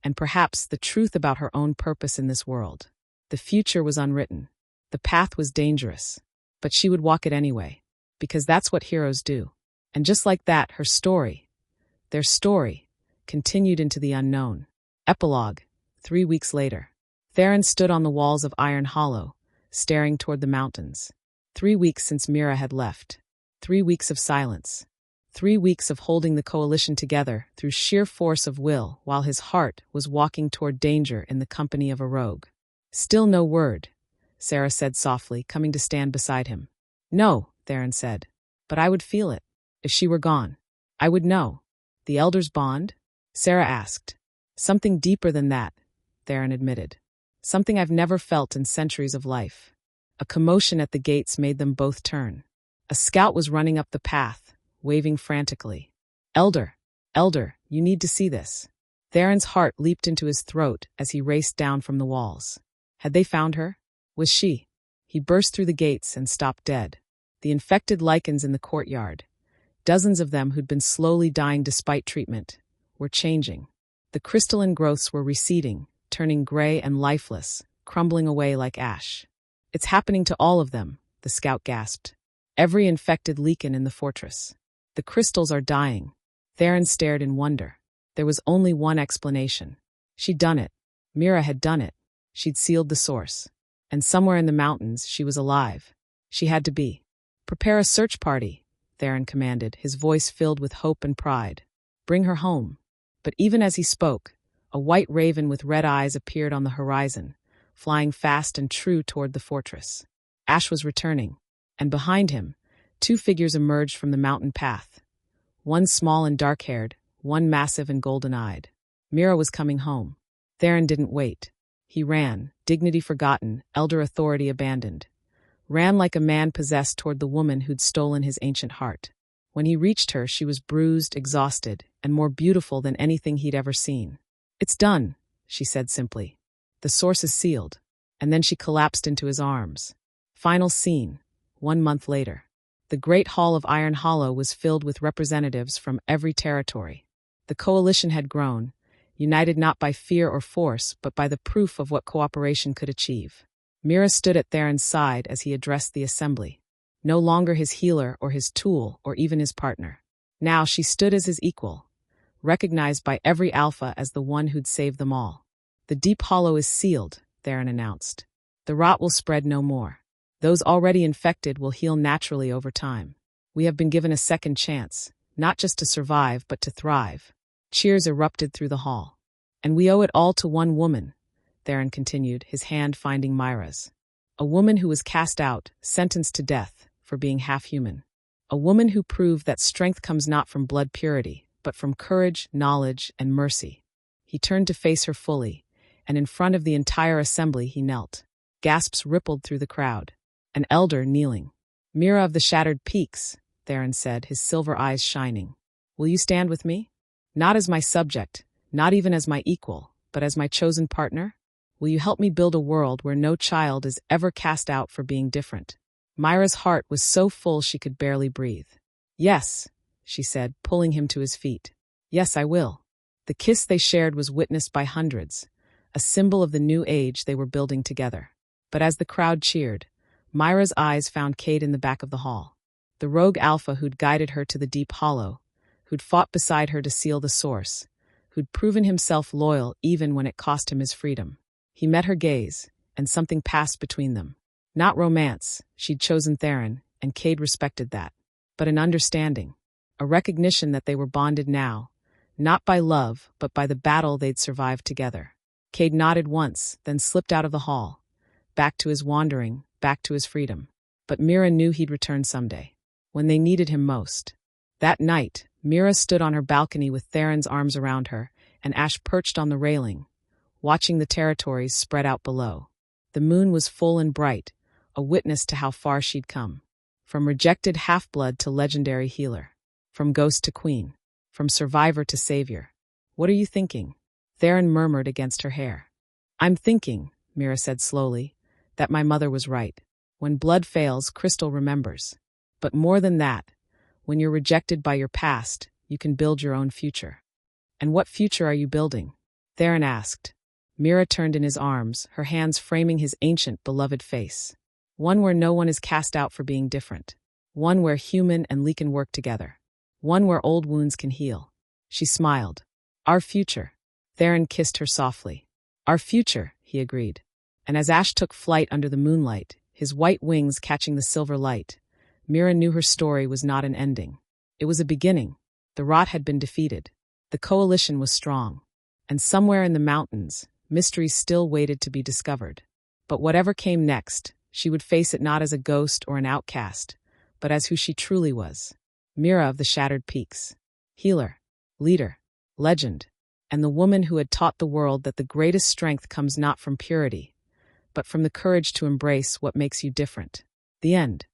and perhaps the truth about her own purpose in this world. The future was unwritten. The path was dangerous, but she would walk it anyway, because that's what heroes do. And just like that, her story, their story, continued into the unknown. Epilogue. 3 weeks later. Theron stood on the walls of Iron Hollow, staring toward the mountains. 3 weeks since Mira had left. 3 weeks of silence. 3 weeks of holding the coalition together through sheer force of will while his heart was walking toward danger in the company of a rogue. Still no word, Sarah said softly, coming to stand beside him. No, Theron said. But I would feel it. If she were gone, I would know. The elders' bond? Sarah asked. Something deeper than that, Theron admitted. Something I've never felt in centuries of life. A commotion at the gates made them both turn. A scout was running up the path, waving frantically. Elder, you need to see this. Theron's heart leaped into his throat as he raced down from the walls. Had they found her? Was she? He burst through the gates and stopped dead. The infected lycans in the courtyard, dozens of them who'd been slowly dying despite treatment, were changing. The crystalline growths were receding, turning gray and lifeless, crumbling away like ash. It's happening to all of them, the scout gasped. Every infected lycan in the fortress. The crystals are dying. Theron stared in wonder. There was only one explanation. She'd done it. Mira had done it. She'd sealed the source. And somewhere in the mountains, she was alive. She had to be. Prepare a search party, Theron commanded, his voice filled with hope and pride. Bring her home. But even as he spoke, a white raven with red eyes appeared on the horizon, flying fast and true toward the fortress. Ash was returning, and behind him, 2 figures emerged from the mountain path. One small and dark-haired, one massive and golden-eyed. Mira was coming home. Theron didn't wait. He ran, dignity forgotten, elder authority abandoned. Ran like a man possessed toward the woman who'd stolen his ancient heart. When he reached her, she was bruised, exhausted, and more beautiful than anything he'd ever seen. It's done, she said simply. The source is sealed. And then she collapsed into his arms. Final scene, 1 month later. The great hall of Iron Hollow was filled with representatives from every territory. The coalition had grown, united not by fear or force, but by the proof of what cooperation could achieve. Mira stood at Theron's side as he addressed the assembly. No longer his healer or his tool or even his partner. Now she stood as his equal, recognized by every alpha as the one who'd saved them all. The deep hollow is sealed, Theron announced. The rot will spread no more. Those already infected will heal naturally over time. We have been given a second chance, not just to survive but to thrive. Cheers erupted through the hall. And we owe it all to one woman, Theron continued, his hand finding Mira's. A woman who was cast out, sentenced to death, for being half-human. A woman who proved that strength comes not from blood purity, but from courage, knowledge, and mercy. He turned to face her fully, and in front of the entire assembly he knelt. Gasps rippled through the crowd. An elder kneeling. Mira of the Shattered Peaks, Theron said, his silver eyes shining. Will you stand with me? Not as my subject, not even as my equal, but as my chosen partner? Will you help me build a world where no child is ever cast out for being different? Mira's heart was so full she could barely breathe. Yes, she said, pulling him to his feet. Yes, I will. The kiss they shared was witnessed by hundreds, a symbol of the new age they were building together. But as the crowd cheered, Mira's eyes found Cade in the back of the hall. The rogue alpha who'd guided her to the deep hollow, who'd fought beside her to seal the source, who'd proven himself loyal even when it cost him his freedom. He met her gaze, and something passed between them. Not romance, she'd chosen Theron, and Cade respected that. But an understanding, a recognition that they were bonded now, not by love, but by the battle they'd survived together. Cade nodded once, then slipped out of the hall, back to his wandering, back to his freedom. But Mira knew he'd return someday, when they needed him most. That night, Mira stood on her balcony with Theron's arms around her, and Ash perched on the railing, watching the territories spread out below. The moon was full and bright, a witness to how far she'd come. From rejected half-blood to legendary healer. From ghost to queen. From survivor to savior. "What are you thinking?" Theron murmured against her hair. "I'm thinking," Mira said slowly, "that my mother was right. When blood fails, crystal remembers. But more than that, when you're rejected by your past, you can build your own future." "And what future are you building?" Theron asked. Mira turned in his arms, her hands framing his ancient, beloved face. "One where no one is cast out for being different. One where human and lycan work together. One where old wounds can heal." She smiled. "Our future." Theron kissed her softly. "Our future," he agreed. And as Ash took flight under the moonlight, his white wings catching the silver light, Mira knew her story was not an ending. It was a beginning. The rot had been defeated. The coalition was strong. And somewhere in the mountains, mysteries still waited to be discovered. But whatever came next, she would face it not as a ghost or an outcast, but as who she truly was. Mira of the Shattered Peaks. Healer. Leader. Legend. And the woman who had taught the world that the greatest strength comes not from purity, but from the courage to embrace what makes you different. The end.